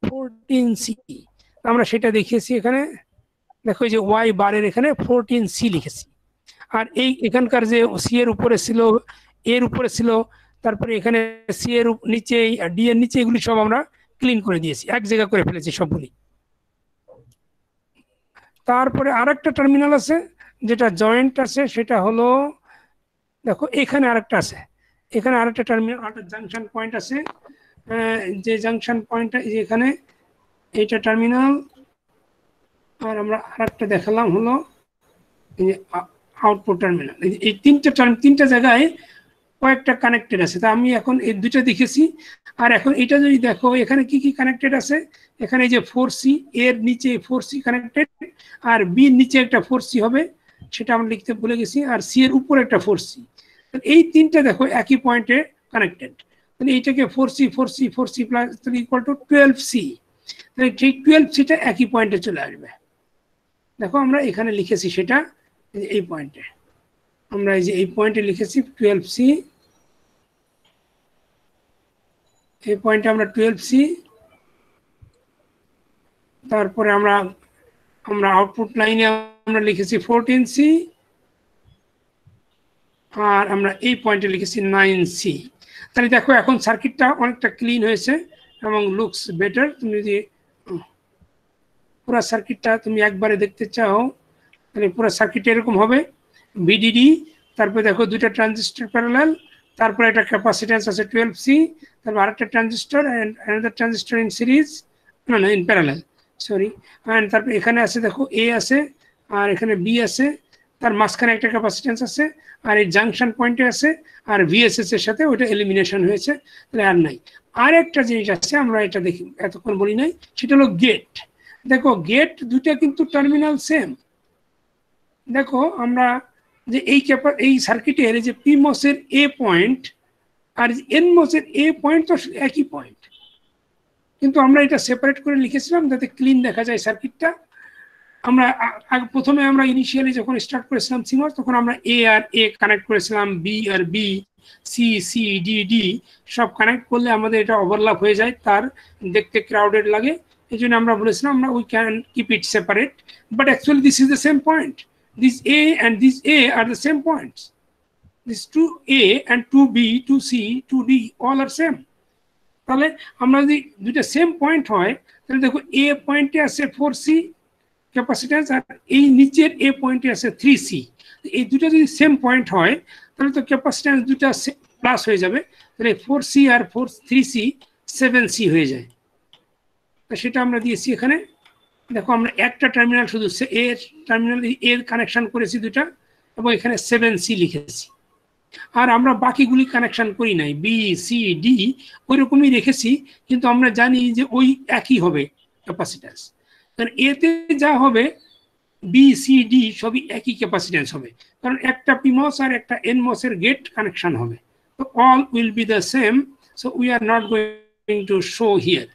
A: 14C। আমরা সেটা দেখিয়েছি এখানে, দেখো যে ওয়াই বারের এখানে 14C লিখেছি। আর এই এখানকার যে সি এর উপরে ছিল, এর উপরে ছিল, তারপরে এখানে সি এর নিচে ডি এর নিচে, এগুলি সব আমরা ক্লিন করে দিয়েছি, এক জায়গা করে ফেলেছি সবগুলি। তারপরে আরেকটা টার্মিনাল আছে যেটা জয়েন্ট আছে, সেটা হলো দেখো এখানে আরেকটা আছে, এখানে আরেকটা টার্মিনাল, আরেকটা জাংশন পয়েন্ট আছে, যে জাংশন পয়েন্টটা এখানে, এইটা টার্মিনাল। আর আমরা আরেকটা দেখালাম হলো এই যে আউটপুট টার্মিনাল। এই তিনটা জায়গায় কয়েকটা কানেক্টেড আছে, তা আমি এখন এই দুইটা দেখেছি। আর এখন এটা যদি দেখো এখানে কি কি কানেক্টেড আছে, এখানে যে 4C, এর নিচে 4C কানেক্টেড, আর বির নিচে একটা 4C হবে, সেটা আমরা লিখতে ভুলে গেছি, আর সি এর উপরে একটা 4C। এই তিনটা দেখো একই পয়েন্টে কানেক্টেড, তাহলে এইটাকে 4C 4C 4C plus equal to 12C। তাহলে ঠিক 12Cটা একই পয়েন্টে চলে আসবে। দেখো আমরা এখানে লিখেছি সেটা এই পয়েন্টে, আমরা এই যে এই পয়েন্টে লিখেছি 12C, এই পয়েন্টে আমরা 12C। তারপরে আমরা আউটপুট লাইনে আমরা লিখেছি 14C, আর আমরা এই পয়েন্টে লিখেছি 9C। তাহলে দেখো এখন সার্কিটটা অনেকটা ক্লিন হয়েছে এবং লুকস বেটার। তুমি যদি পুরো সার্কিটটা তুমি একবারে দেখতে চাও, তাহলে পুরো সার্কিট এরকম হবে, ভিডিডি, তারপরে দেখো দুইটা ট্রানজিস্টর প্যারালাল, তারপরে একটা ক্যাপাসিট্যান্স আছে 12C, তারপর আরেকটা transistor and another transistor in series, না ইন প্যারালাল, সরি। অ্যান্ড তারপর এখানে আছে দেখো এ আছে, আর এখানে বি আছে, তার মাঝখানে একটা ক্যাপাসিট্যান্স আছে, আর এই জাংশন পয়েন্টে আছে, আর ভিএসএস এর সাথে ওইটা এলিমিনেশন হয়েছে, তাহলে আর নাই। আর একটা জিনিস আছে, আমরা এটা দেখি এতক্ষণ বলি নাই, সেটা হলো গেট। দেখো গেট দুইটা কিন্তু টার্মিনাল সেম। দেখো আমরা যে এই সার্কিটের যে পিমস এর এ পয়েন্ট আর এনমস এর এ পয়েন্ট তো একই পয়েন্ট, কিন্তু আমরা এটা সেপারেট করে লিখেছিলাম যাতে ক্লিন দেখা যায় সার্কিটটা। আমরা প্রথমে আমরা ইনিশিয়ালি যখন স্টার্ট করেছিলাম সিমস, তখন আমরা এ আর এ কানেক্ট করেছিলাম, বি আর B, C C D D সব কানেক্ট করলে আমাদের এটা ওভারল্যাপ হয়ে যায়, তার দেখতে ক্রাউডেড লাগে। এই জন্য আমরা বলেছিলাম আমরা we can keep it separate, but actually this is the same point. This A and this A are the same points. This 2A and 2B, 2C, 2D all are same. তাহলে আমরা যদি দুইটা সেম পয়েন্ট হয়, তাহলে দেখো এ পয়েন্টে আছে 4C capacitance, আর এই নিচের এ পয়েন্টে আছে 3C। এই দুটো যদি সেম পয়েন্ট হয় তাহলে তো ক্যাপাসিট্যান্স দুটা প্লাস হয়ে যাবে, তাহলে 4C আর 3C 7C হয়ে যায়। সেটা আমরা দিয়েছি এখানে। দেখো আমরা একটা টার্মিনাল শুধু এর টার্মিনাল এর কানেকশন করেছি দুটা, এবং এখানে 7C লিখেছি। আর আমরা বাকিগুলি কানেকশন করি নাই, বি সি ডি ওই রকমই রেখেছি, কিন্তু আমরা জানি যে ওই একই হবে ক্যাপাসিট্যান্স। কারণ এতে যা হবে বি সি ডি সবই একই ক্যাপাসিট্যান্স হবে, কারণ একটা পিমস আর একটা এনমস এর গেট কানেকশন হবে। তো all will be the same, so we are not going to show here.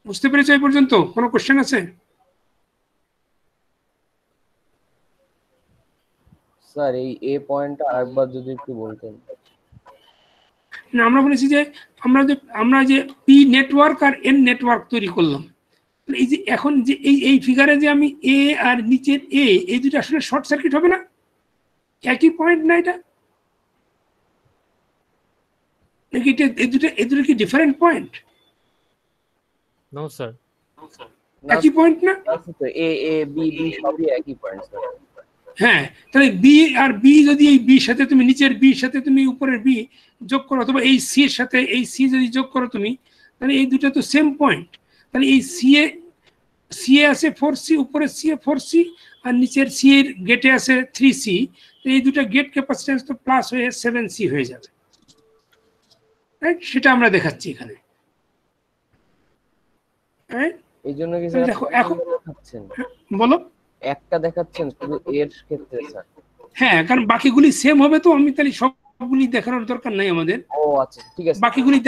A: বুঝতে পেরেছো এই পর্যন্ত? কোনো কোশ্চেন আছে?
D: স্যার এই এ পয়েন্টটা আরেকবার যদি একটু বলতেন।
A: না, আমরা বলেছি যে আমরা যে পি নেটওয়ার্ক আর এন নেটওয়ার্ক তৈরি করলাম, এই যে এখন যে এই ফিগারে যে আমি এ আর নিচের এ, এই দুটো আসলে শর্ট সার্কিট হবে না? একই পয়েন্ট না এটা? নাকি এই দুটো কি ডিফারেন্ট পয়েন্ট?
B: নো স্যার,
A: একই পয়েন্ট না?
D: এ এ বি বি সবই একই পয়েন্ট স্যার।
A: হ্যাঁ, তাহলে বি আর বি যদি এই বির সাথে তুমি নিচের বির সাথে তুমি উপরের বি যোগ করো, অথবা এই সি এর সাথে এই সি যদি যোগ করো তুমি, তাহলে এই দুটো তো সেম পয়েন্ট। তাহলে এই সি এ আছে 4C, উপরের সি এ 4C, আর নিচের সি এর গেটে আছে 3C। এই দুটো গেট ক্যাপাসিট্যান্স তো প্লাস হয়ে 7C হয়ে যাবে, রাইট? সেটা আমরা দেখাচ্ছি এখানে।
D: এই জন্য কি স্যার
A: দেখো এখন
D: দেখাচ্ছেন?
A: বলো।
D: একটা দেখাচ্ছেন শুধু এর ক্ষেত্রে স্যার?
A: হ্যাঁ, কারণ বাকিগুলি সেম হবে, তো আমি তাহলে সবগুলি দেখানোর দরকার নাই আমাদের।
D: ও আচ্ছা, ঠিক আছে।
A: বাকিগুলি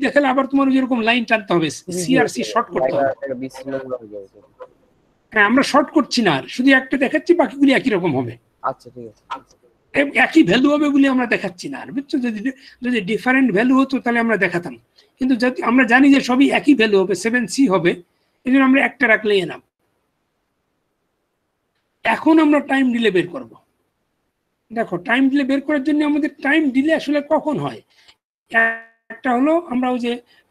A: দেখালে আবার তোমার যেরকম লাইন টানতে হবে, সি আর সি শর্ট করতে হবে। হ্যাঁ, আমরা শর্ট করছি না, আর শুধু একটা দেখাচ্ছি, বাকিগুলি একই রকম হবে।
D: আচ্ছা, ঠিক আছে।
A: একই ভ্যালু হবে বলে আমরা দেখাচ্ছি না, আর বুঝছো? যদি ডিফারেন্ট ভ্যালু হতো তাহলে আমরা দেখাতাম, কিন্তু যদি আমরা জানি যে সবই একই ভ্যালু হবে, 7C হবে, এই জন্য আমরা একটা রাখলেই এনাম। এখন আমরা টাইম ডিলে বের করব। দেখো, টাইম ডিলে বের করার জন্য আমাদের টাইম ডিলে আসলে কখন হয়, একটা হলো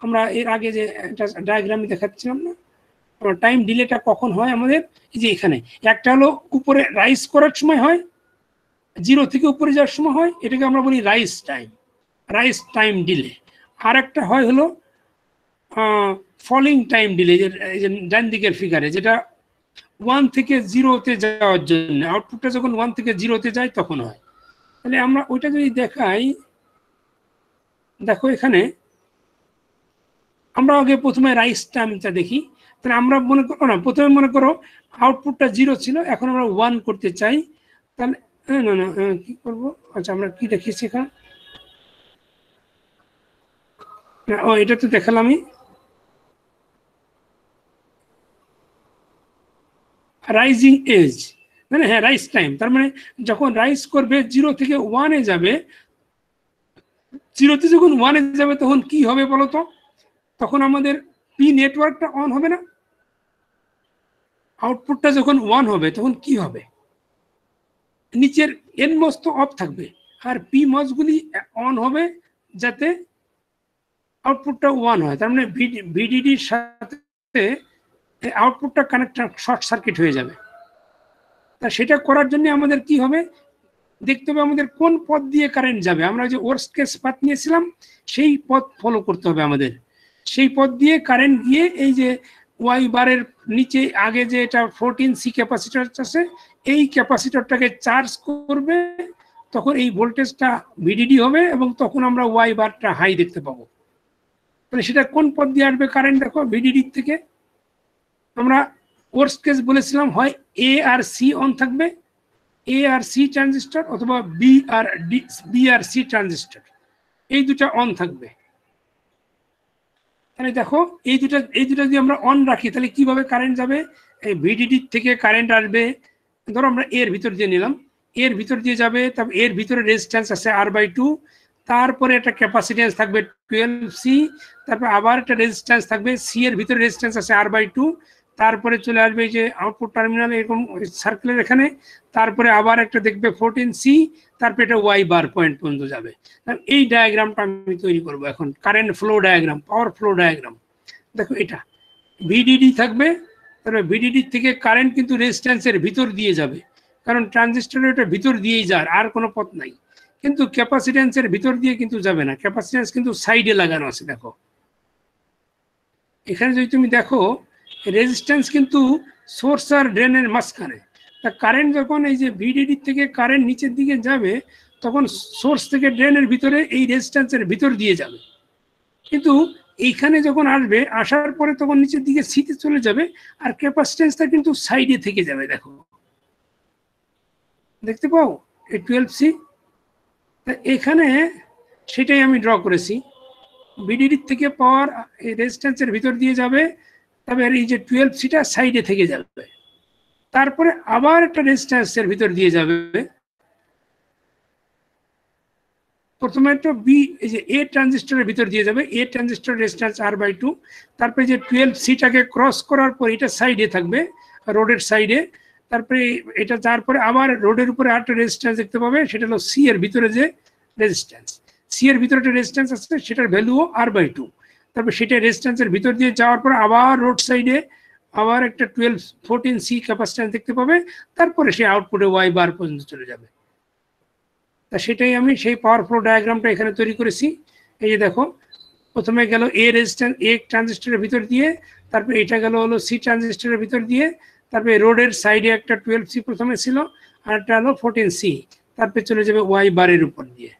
A: আমরা এর আগে যে একটা ডায়াগ্রামে দেখাচ্ছিলাম না, টাইম ডিলেটা কখন হয় আমাদের, এই যে এখানে একটা হলো উপরে রাইজ করার সময় হয়, 0 থেকে উপরে যাওয়ার সময় হয়, এটাকে আমরা বলি রাইজ টাইম ডিলে। আর একটা হয় হলো ফলিং টাইম ডিলে, যে ডান দিকের ফিগারে, যেটা 1 থেকে 0-তে যাওয়ার জন্য, আউটপুটটা যখন 1 থেকে 0-তে যায় তখন হয়। তাহলে আমরা ওইটা যদি দেখাই, দেখো এখানে আমরা আগে প্রথমে রাইজ টাইমটা দেখি। তাহলে আমরা প্রথমে মনে করো আউটপুটটা 0 ছিল, এখন আমরা 1 করতে চাই, তাহলে না কি করবো? আচ্ছা, আমরা কি দেখিয়েছি এখানে? এটা তো দেখালামই, রাইজিং এজ, মানে হ্যাঁ রাইজ টাইম। তার মানে যখন রাইজ করবে 0 থেকে 1-এ যাবে, 0-তে যখন 1-এ যাবে তখন কি হবে বলো তো? তখন আমাদের পি নেটওয়ার্কটা অন হবে না? আউটপুটটা যখন 1 হবে তখন কি হবে? নিচের এন মস তো অফ থাকবে, আর পি মসগুলি অন হবে যাতে আউটপুটটা 1 হয়। তার মানে ভিডিডির সাথে আউটপুটটা কানেক্ট শর্ট সার্কিট হয়ে যাবে। তা সেটা করার জন্য আমাদের কি হবে, দেখতে হবে আমাদের কোন পথ দিয়ে কারেন্ট যাবে। আমরা যে ওয়ার্স্ট কেস পাথ নিয়েছিলাম সেই পথ ফলো করতে হবে আমাদের। সেই পথ দিয়ে কারেন্ট গিয়ে এই যে ওয়াই বারের নিচে আগে যে এটা 14C ক্যাপাসিটর আছে, এই ক্যাপাসিটরটাকে চার্জ করবে, তখন এই ভোল্টেজটা ভিডিডি হবে, এবং তখন আমরা ওয়াই বারটা হাই দেখতে পাবো। তাহলে সেটা কোন পথ দিয়ে আসবে কারেন্ট? দেখো, ভিডিডি থেকে আমরা ওয়ার্স্ট কেস বলেছিলাম হয় এ আর সি অন থাকবে, এ আর সি ট্রানজিস্টর, অথবা বি আর সি ট্রানজিস্টর, এই দুটা অন থাকবে। তাহলে দেখো এই দুটা যদি আমরা অন রাখি তাহলে কিভাবে কারেন্ট যাবে, এই ভিডিডি থেকে কারেন্ট আসবে, ধরো আমরা এর ভিতর দিয়ে নিলাম, এর ভিতর দিয়ে যাবে, তারপর এর ভিতরে রেজিস্ট্যান্স আছে R/2, তারপরে একটা ক্যাপাসিটেন্স থাকবে 12C, তারপর আবার একটা রেজিস্ট্যান্স থাকবে, সি এর ভিতরে রেজিস্ট্যান্স আছে R/2, তারপরে চলে আসবে যে আউটপুট টার্মিনাল এরকম সার্কেলের এখানে, তারপরে আবার একটা দেখবে 14C, তারপরে এটা ওয়াই বার পয়েন্ট পর্যন্ত যাবে। এই ডায়াগ্রামটা আমি তৈরি করব এখন, কারেন্ট ফ্লো ডায়াগ্রাম, পাওয়ার ফ্লো ডায়াগ্রাম। দেখো এটা ভিডিডি থাকবে, তারপরে ভিডিডি থেকে কারেন্ট কিন্তু রেজিস্ট্যান্সের ভিতর দিয়ে যাবে, কারণ ট্রানজিস্টরের এটা ভিতর দিয়েই যায়, আর কোনো পথ নাই। কিন্তু ক্যাপাসিটেন্সের ভিতর দিয়ে কিন্তু যাবে না, ক্যাপাসিটেন্স কিন্তু সাইডে লাগানো আছে। দেখো এখানে যদি তুমি দেখো রেজিস্ট্যান্স কিন্তু সোর্স আর ড্রেনের মাঝখানে, তা কারেন্ট যখন এই যে ভিডিডি থেকে কারেন্ট নিচের দিকে যাবে তখন সোর্স থেকে ড্রেনের ভিতরে এই রেজিস্ট্যান্সের ভিতর দিয়ে যাবে, কিন্তু এইখানে যখন আসবে আসার পরে তখন নিচের দিকে সিতে চলে যাবে, আর ক্যাপাসিটেন্সটা কিন্তু সাইডে থেকে যাবে। দেখো দেখতে পাও এই 12C, এখানে সেটাই আমি ড্র করেছি। ভিডিডি থেকে পাওয়ার রেজিস্ট্যান্সের ভিতর দিয়ে যাবে, তবে এই যে 12Cটা সাইডে থেকে যাবে, তারপরে আবার একটা রেজিস্ট্যান্সের ভিতর দিয়ে যাবে। প্রথমে একটা বি এই যে এ ট্রানজিস্টরের ভিতর দিয়ে যাবে, এ ট্রানজিস্টর রেজিস্ট্যান্স R/2, তারপরে যে 12Cটাকে ক্রস করার পর এটা সাইডে থাকবে, রোডের সাইডে, তারপরে এটা তারপরে আবার রোডের উপরে আরেকটা রেজিস্ট্যান্স দেখতে পাবে, সেটা হলো সি এর ভিতরে যে রেজিস্ট্যান্স, সি এর ভিতরে একটা রেজিস্ট্যান্স আছে, সেটার ভ্যালুও R/2, তারপর সেটা রেজিস্ট্যান্সের ভিতর দিয়ে যাওয়ার পর আবার রোড সাইডে আবার একটা 14C ক্যাপাসিট্যান্স দেখতে পাবে, তারপরে সে আউটপুটে ওয়াই বার পর্যন্ত চলে যাবে। তা সেটাই আমি সেই পাওয়ার ফ্লো ডায়াগ্রামটা এখানে তৈরি করেছি। এই যে দেখো প্রথমে গেল এ রেজিস্ট্যান্স এ ট্রানজিস্টরের ভিতর দিয়ে, তারপরে এটা গেল হলো সি ট্রানজিস্টরের ভিতর দিয়ে, তারপরে রোডের সাইডে একটা 12C প্রথমে ছিল, আর একটা হলো 14C, তারপরে চলে যাবে ওয়াই বারের উপর দিয়ে।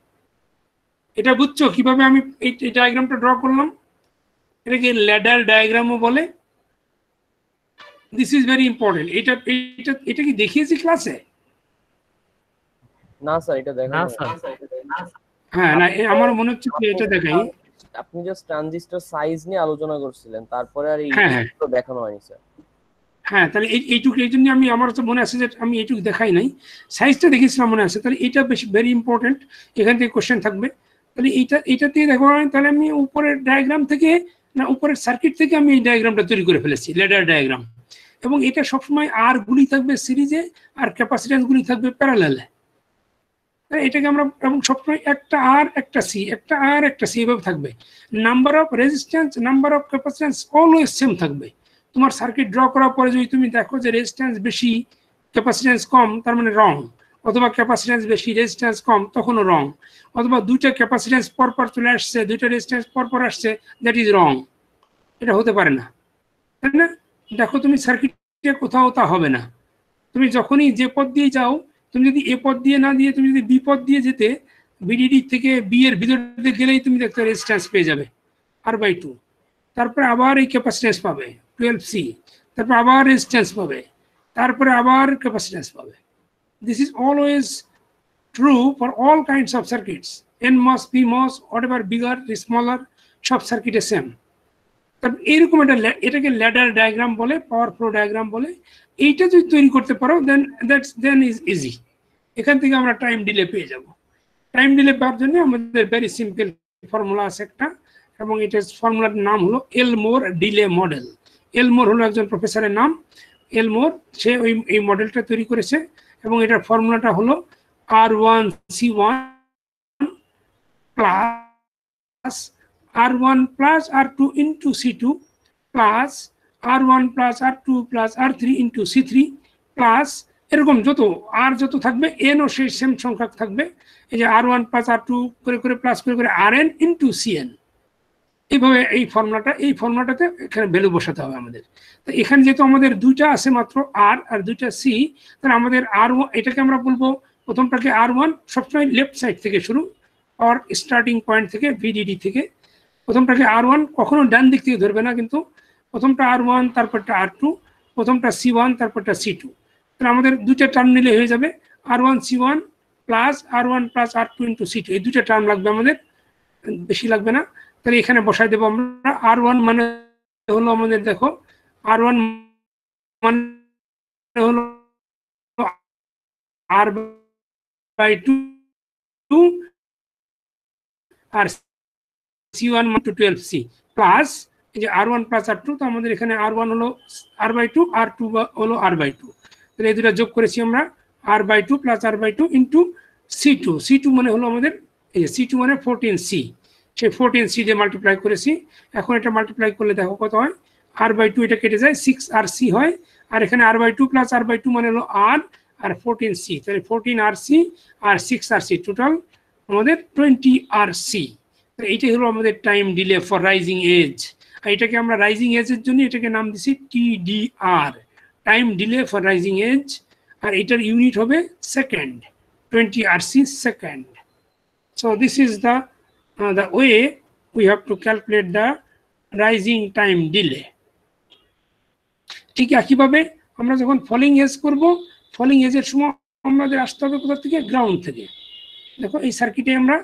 A: এটা বুঝছো কিভাবে আমি এই ডায়াগ্রামটা ড্র করলাম? এটাকে ল্যাডার ডায়াগ্রামও বলে। This is very important. এটা কি দেখিয়েছি ক্লাসে?
D: না স্যার, এটা দেখেন
B: না
D: না।
B: স্যার,
A: হ্যাঁ না, আমার মনে হচ্ছে যে এটা দেখাই।
D: আপনি জাস্ট ট্রানজিস্টর সাইজ নিয়ে আলোচনা করছিলেন, তারপরে আর এই
A: হ্যাঁ।
D: তো দেখানো হয়নি স্যার।
A: হ্যাঁ তাহলে এইটুকু, এই জন্য আমি আমার তো মনে আছে যে আমি এইটুকু দেখাই নাই, সাইজটা দেখেছিলাম মনে আছে। তাহলে এটা বেশি ভেরি ইম্পর্টেন্ট, এখান থেকে কোশ্চেন থাকবে। তাহলে এইটাতে দেখো, তাহলে আমি উপরের ডায়াগ্রাম থেকে না উপরের সার্কিট থেকে আমি এই ডায়াগ্রামটা তৈরি করে ফেলেছি, লেডার ডায়াগ্রাম। এবং এটা সবসময় আর গুলি থাকবে সিরিজে, আর ক্যাপাসিটেন্স গুলি থাকবে প্যারালালে। এটাকে আমরা এবং সবসময় একটা আর একটা সি, একটা আর একটা সি এভাবে থাকবে। Number of resistance, number of capacitance always same থাকবে। তোমার সার্কিট ড্র করার পরে যদি তুমি দেখো যে রেজিস্ট্যান্স বেশি ক্যাপাসিটেন্স কম, তার মানে রং, অথবা ক্যাপাসিটেন্স বেশি রেজিস্ট্যান্স কম, তখনও রং, অথবা দুইটা ক্যাপাসিটেন্স পরপর চলে আসছে, দুইটা রেজিস্ট্যান্স পরপর আসছে, দ্যাট ইজ রং। এটা হতে পারে না, তাই না? দেখো তুমি সার্কিটে কোথাও তা হবে না। তুমি যখনই যে পথ দিয়ে যাও, তুমি যদি এ পথ দিয়ে না দিয়ে তুমি যদি বি পথ দিয়ে যেতে, ভিডিডি থেকে বি এর ভিতর দিয়ে গেলেই তুমি দেখতে রেজিস্ট্যান্স পেয়ে যাবে R/2, তারপরে আবার এই ক্যাপাসিটেন্স পাবে 12C, তারপর আবার রেজিস্ট্যান্স পাবে, তারপরে আবার ক্যাপাসিটেন্স পাবে। This is always true for all kinds of circuits, NMOS, PMOS, whatever, bigger smaller, সব সার্কিটে সেম। তারপর এইরকম এটাকে ল্যাডার ডায়াগ্রাম বলে, পাওয়ার ফ্লো ডায়াগ্রাম বলে। এইটা যদি তৈরি করতে পারো দেন ইজ ইজি। এখান থেকে আমরা টাইম ডিলে পেয়ে যাব। টাইম ডিলে পাওয়ার জন্য আমাদের ভেরি সিম্পল ফর্মুলা আছে একটা, এবং এটা ফর্মুলার নাম হলো এলমোর ডিলে মডেল। এলমোর হলো একজন প্রফেসরের নাম, এলমোর, সে এই মডেলটা তৈরি করেছে। এবং এটার ফর্মুলাটা হলো R1C1 plus R1 plus R2 into C2 plus R1 plus R2 plus R3 into C3 plus এরকম যত থাকবে এনও সেই সেম সংখ্যক থাকবে। এই যে R1 প্লাস R2 করে করে প্লাস করে করে Rn ইন্টু Cn। এইভাবে এই ফর্মুলাটাতে এখানে ভ্যালু বসাতে হবে আমাদের। তো এখানে যেহেতু আমাদের দুইটা আছে মাত্র আর আর দুইটা সি, তাহলে আমাদের R1 এটাকে আমরা বলবো, প্রথমটাকে R1 সবসময় লেফট সাইড থেকে শুরু, আর স্টার্টিং পয়েন্ট থেকে ভিডিডি থেকে। প্রথমটাকে R1 কখনো ডান দিক থেকে ধরবে না, কিন্তু প্রথমটা R1, তারপরটা R2, প্রথমটা C1, তারপরটা C2। তাহলে আমাদের দুইটা টার্ম নিলে হয়ে যাবে R1C1 plus R1 plus R2 into C2। এই দুইটা টার্ম লাগবে আমাদের, বেশি লাগবে না। তাহলে এখানে বসাই দেবো আমরা R1 মানে হলো আমাদের দেখো R1 মানে হলো R/2 আর C1 মানে 12C প্লাস এই যে R1 প্লাস R2, তো আমাদের এখানে R1 হলো R/2, R2 হলো R/2, তাহলে এই দুটো যোগ করেছি আমরা R/2 plus R/2 into C2 মানে হলো আমাদের এই যে C2 মানে 14C, সেই 14C দিয়ে মাল্টিপ্লাই করেছি। এখন এটা মাল্টিপ্লাই করলে দেখো কত হয়, R/2 এটা কেটে যায় 6RC হয়, আর এখানে R/2 প্লাস R/2 মানে হলো R আর 14C, তাহলে 14RC আর 6RC টোটাল আমাদের 20RC। এইটাই হলো আমাদের time delay for rising edge. আর এটাকে আমরা রাইজিং এজের জন্য এটাকে নাম দিছি TDR, time delay for rising edge, আর এটার ইউনিট হবে second, 20RC second. So this is the way we have to calculate the rising time delay. ঠিক একইভাবে আমরা যখন ফলিং এজ করব, ফলিং এজের সময় আমাদের আসতে হবে কোথা থেকে, গ্রাউন্ড থেকে। দেখো এই সার্কিটে আমরা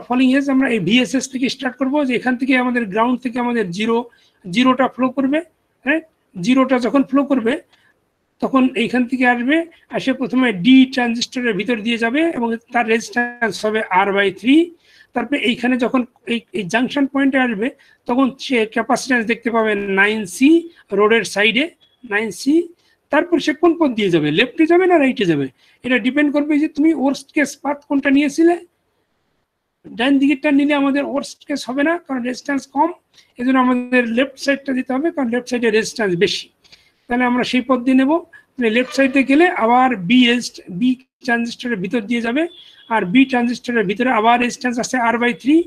A: ফলিং এজ আমরা এই VSS থেকে স্টার্ট করব, যে এখান থেকে আমাদের গ্রাউন্ড থেকে আমাদের জিরোটা ফ্লো করবে, হ্যাঁ, জিরোটা যখন ফ্লো করবে তখন এইখান থেকে আসবে, আসে প্রথমে ডি ট্রানজিস্টরের ভিতর দিয়ে যাবে এবং তার রেজিস্ট্যান্স হবে R/3। তারপরে এইখানে যখন এই জাংশন পয়েন্টে আসবে তখন সে ক্যাপাসিট্যান্স দেখতে পাবে 9C রোডের সাইডে 9C। তারপর সে কোন পথ দিয়ে যাবে, লেফটে যাবে না রাইটে যাবে, এটা ডিপেন্ড করবে যে তুমি ওয়ার্স্ট কেস পাথ কোনটা নিয়েছিলে। ডান দিকেরটা নিলে আমাদের ওয়ার্স্ট কেস হবে না, কারণ রেজিস্ট্যান্স কম, এজন্য আমাদের লেফট সাইডটা দিতে হবে, কারণ লেফট সাইডে রেজিস্ট্যান্স বেশি। তাহলে আমরা সেই পথ দিয়ে নেবো। লেফট সাইডে গেলে আবার বি ট্রানজিস্টরের ভিতর দিয়ে যাবে, আর বি ট্রানজিস্টরের ভিতরে আবার রেজিস্ট্যান্স আছে R/3।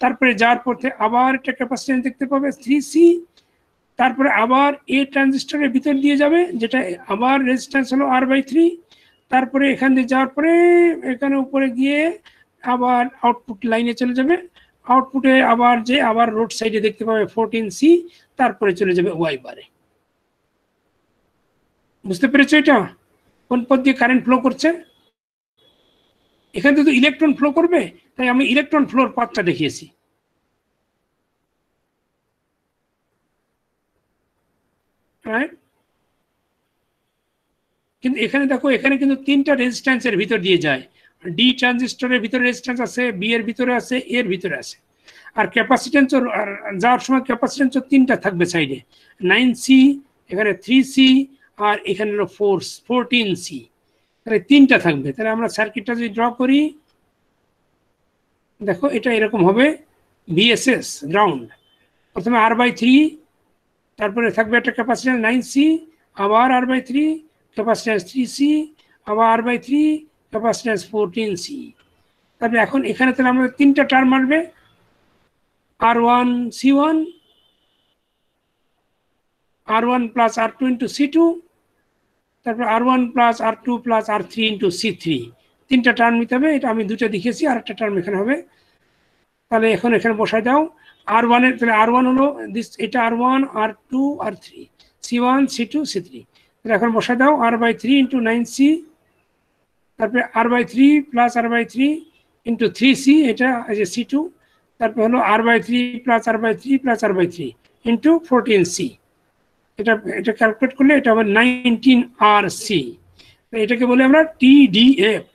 A: তারপরে যার পথে আবার একটা ক্যাপাসিট্যান্স দেখতে পাবে 3C। তারপরে আবার এ ট্রানজিস্টরের ভিতর দিয়ে যাবে, যেটা আবার রেজিস্ট্যান্স হলো R/3। তারপরে এখান দিয়ে যাওয়ার পরে এখানে উপরে গিয়ে আবার আউটপুট লাইনে চলে যাবে, আউটপুটে আবার রোড সাইডে দেখতে পাবে 14C, তারপরে চলে যাবে ওয়াই বারে। বুঝতে পেরেছো এটা কোন পথ দিয়ে কারেন্ট ফ্লো করছে? এখান থেকে তো ইলেকট্রন ফ্লো করবে, তাই আমি ইলেকট্রন ফ্লোর পাথটা দেখিয়েছি। কিন্তু এখানে দেখো, এখানে কিন্তু তিনটা রেজিস্ট্যান্সের ভিতর দিয়ে যায়। ডি ট্রানজিস্টরের ভিতরে রেজিস্ট্যান্স আছে, বি এর ভিতরে আছে, এর ভিতরে আছে, আর ক্যাপাসিট্যান্স যাওয়ার সময় ক্যাপাসিট্যান্স তিনটা থাকবে সাইডে, 9C, এখানে 3C, আর এখানে হলো 14C, তাহলে তিনটা থাকবে। তাহলে আমরা সার্কিটটা যদি ড্র করি, দেখো এটা এরকম হবে। VSS গ্রাউন্ড, প্রথমে R/3, তারপরে থাকবে একটা ক্যাপাসিট্যান্স 9C, আবার R/3, ক্যাপাসিট্যান্স 3C, আবার R/3, ক্যাপাসিট্যান্স 14C। তারপরে এখন এখানে তাহলে আমাদের তিনটা টার্ম আসবে, R1C1, R1 plus R2 into C2, তারপর R1 plus R2 plus R3 into C3, তিনটা টার্ম নিতে হবে। এটা আমি দুটো দেখিয়েছি, আর একটা টার্ম এখানে হবে। তাহলে এখন এখানে বসাই দাও R1 এর, তাহলে R1 হলো এটা R1, R2, R3, C1, C2, C3। তাহলে এখন বসাই দাও R/3 ইন্টু 9C, তারপরে R/3 plus R/3 into 3C, এটা যে C2, তারপর হলো R/3 plus R/3 plus R/3 into 14C। এটা ক্যালকুলেট করলে এটা হবে 19RC। এটাকে বলে আমরা TDF,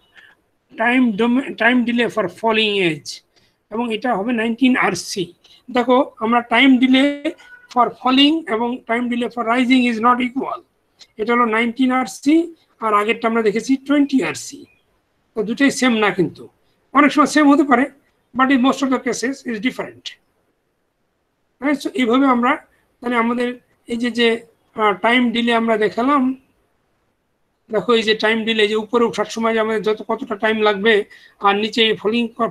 A: time delay for falling edge, এবং এটা হবে 19RC। দেখো আমরা টাইম ডিলে ফর ফলিং এবং time delay for rising is not equal. এটা হলো 19RC, আর আগেরটা আমরা দেখেছি 20RC। তো দুটোই সেম না, কিন্তু অনেক সময় সেম হতে পারে, but in most of the cases is different. এইভাবে আমরা তাহলে আমাদের এই যে টাইম ডিলে আমরা দেখালাম, দেখো এই যে টাইম ডিলে, যে উপরে ওঠার সময় আমাদের কতটা টাইম লাগবে, আর নিচে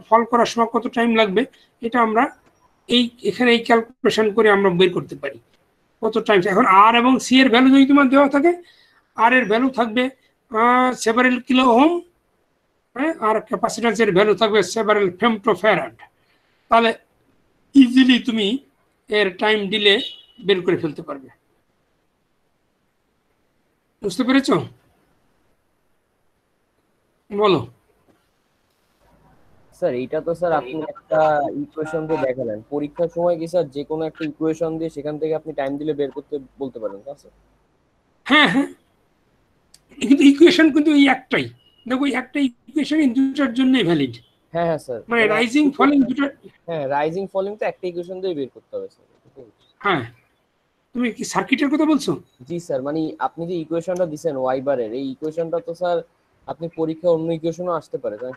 A: ফল করার সময় কত টাইম লাগবে, এটা আমরা এখানে এই ক্যালকুলেশন করে আমরা বের করতে পারি কত টাইম। এখন আর এবং সি এর ভ্যালু যদি তোমার দেওয়া থাকে, আর এর ভ্যালু থাকবে সেভারেল কিলো ওহম, হ্যাঁ, আর ক্যাপাসিট্যান্সের ভ্যালু থাকবে সেভারেল ফেমটোফ্যারাড, তাহলে ইজিলি তুমি এর টাইম ডিলে বের করে ফেলতে পারবে। বুঝতে পেরেছো? বলো।
D: স্যার এইটা তো স্যার আপনি একটা ইকুয়েশন দিয়ে দেখালেন, পরীক্ষার সময় কি স্যার যে কোনো একটা ইকুয়েশন দিয়ে সেখান থেকে আপনি টাইম দিলে বের করতে বলতে পারেন না স্যার?
A: হ্যাঁ হ্যাঁ, কিন্তু ইকুয়েশন কিন্তু এই একটাই, দেখো এই একটা ইকুয়েশন এই দুটার জন্যই ভ্যালিড,
D: হ্যাঁ হ্যাঁ স্যার,
A: মানে রাইজিং ফলিং দুটো।
D: হ্যাঁ রাইজিং ফলিং তো একটা ইকুয়েশন দিয়ে বের করতে হবে স্যার।
A: হ্যাঁ, তুমি কি সার্কিটের কথা বলছো?
D: জি স্যার, মানে আপনি যে ইকুয়েশনটা দিছেন ওয়াই বারের, এই ইকুয়েশনটা তো স্যার আপনি পরীক্ষায় অন্য ইকুয়েশনও আসতে পারে, তাই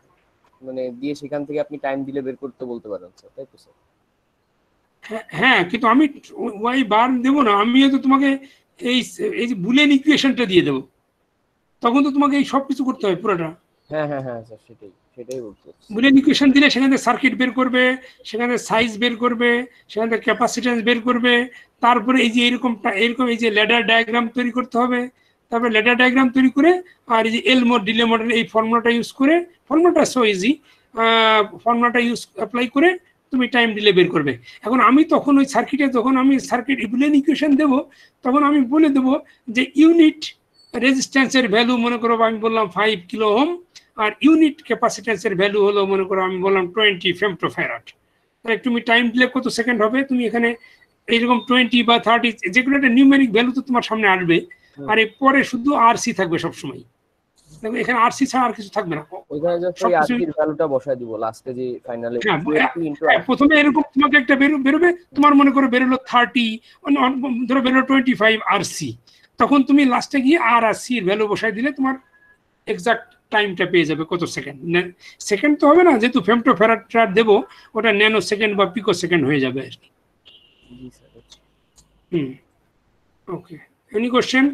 D: মানে দিয়ে সেখান থেকে আপনি টাইম দিলে বের করতে বলতে পারেন স্যার, তাই তো স্যার?
A: হ্যাঁ, কিন্তু আমি ওয়াই বার দেবো না, আমি তো তোমাকে এই এই যে বুলিয়ান ইকুয়েশনটা দিয়ে দেবো, তখন তো তোমাকে এই সব কিছু করতে হবে পুরোটা।
D: হ্যাঁ হ্যাঁ হ্যাঁ স্যার, সেটাই বলতে চাচ্ছি।
A: বুলিয়ান ইকুয়েশন দিলে সেখানে সার্কিট বের করবে, সেখানে সাইজ বের করবে, সেখানে ক্যাপাসিট্যান্স বের করবে, তারপরে এই যে এরকম এই যে ল্যাডার ডায়াগ্রাম তৈরি করতে হবে, তারপরে ল্যাডার ডায়াগ্রাম তৈরি করে আর এই যে এলমোর ডিলে মডেল এই ফর্মুলাটা ইউজ করে, ফর্মুলাটা সো ইজি, ফর্মুলাটা অ্যাপ্লাই করে তুমি টাইম ডিলে বের করবে। এখন আমি তখন ওই সার্কিটে, যখন আমি সার্কিট বুলিয়ান ইকুয়েশন দেবো, তখন আমি বলে দেবো যে ইউনিট রেজিস্ট্যান্সের ভ্যালু মনে করো আমি বললাম 5 কিলো ওহম, আর ইউনিট ক্যাপাসিট্যান্সের ভ্যালু হলো মনে করো আমি বললাম 20 ফেমটোফ্যারাড। তাহলে তুমি টাইম দিলে কত সেকেন্ড হবে, তুমি এখানে এইরকম 20 বা 30 যেগুলো একটা নিউমেরিক ভ্যালু তো তোমার সামনে আসবে, আর এর পরে শুধু আরসি থাকবে সবসময়, দেখো এখানে আরসি ছাড়া আর কিছু থাকবে না।
D: ওইখানে জাস্ট ওই আরসির ভ্যালুটা বসায় দিব লাস্টে যে ফাইনালে।
A: প্রথমে এরকম তোমাকে একটা বেরোবে, তোমার মনে করো বেরোলো 30, ধরো বেরোলো 25 আরসি, তখন তুমি লাস্টে গিয়ে আর সি এর ভ্যালু বসাই দিলে তোমার এক্সাক্ট টাইমটা পেয়ে যাবে কত সেকেন্ড। সেকেন্ড তো হবে না, যেহেতু ফেমটোফ্যারাডটা দেবো ওটা ন্যানো সেকেন্ড বা পিকো সেকেন্ড হয়ে যাবে আর কি। ওকে, এনি কোশ্চেন?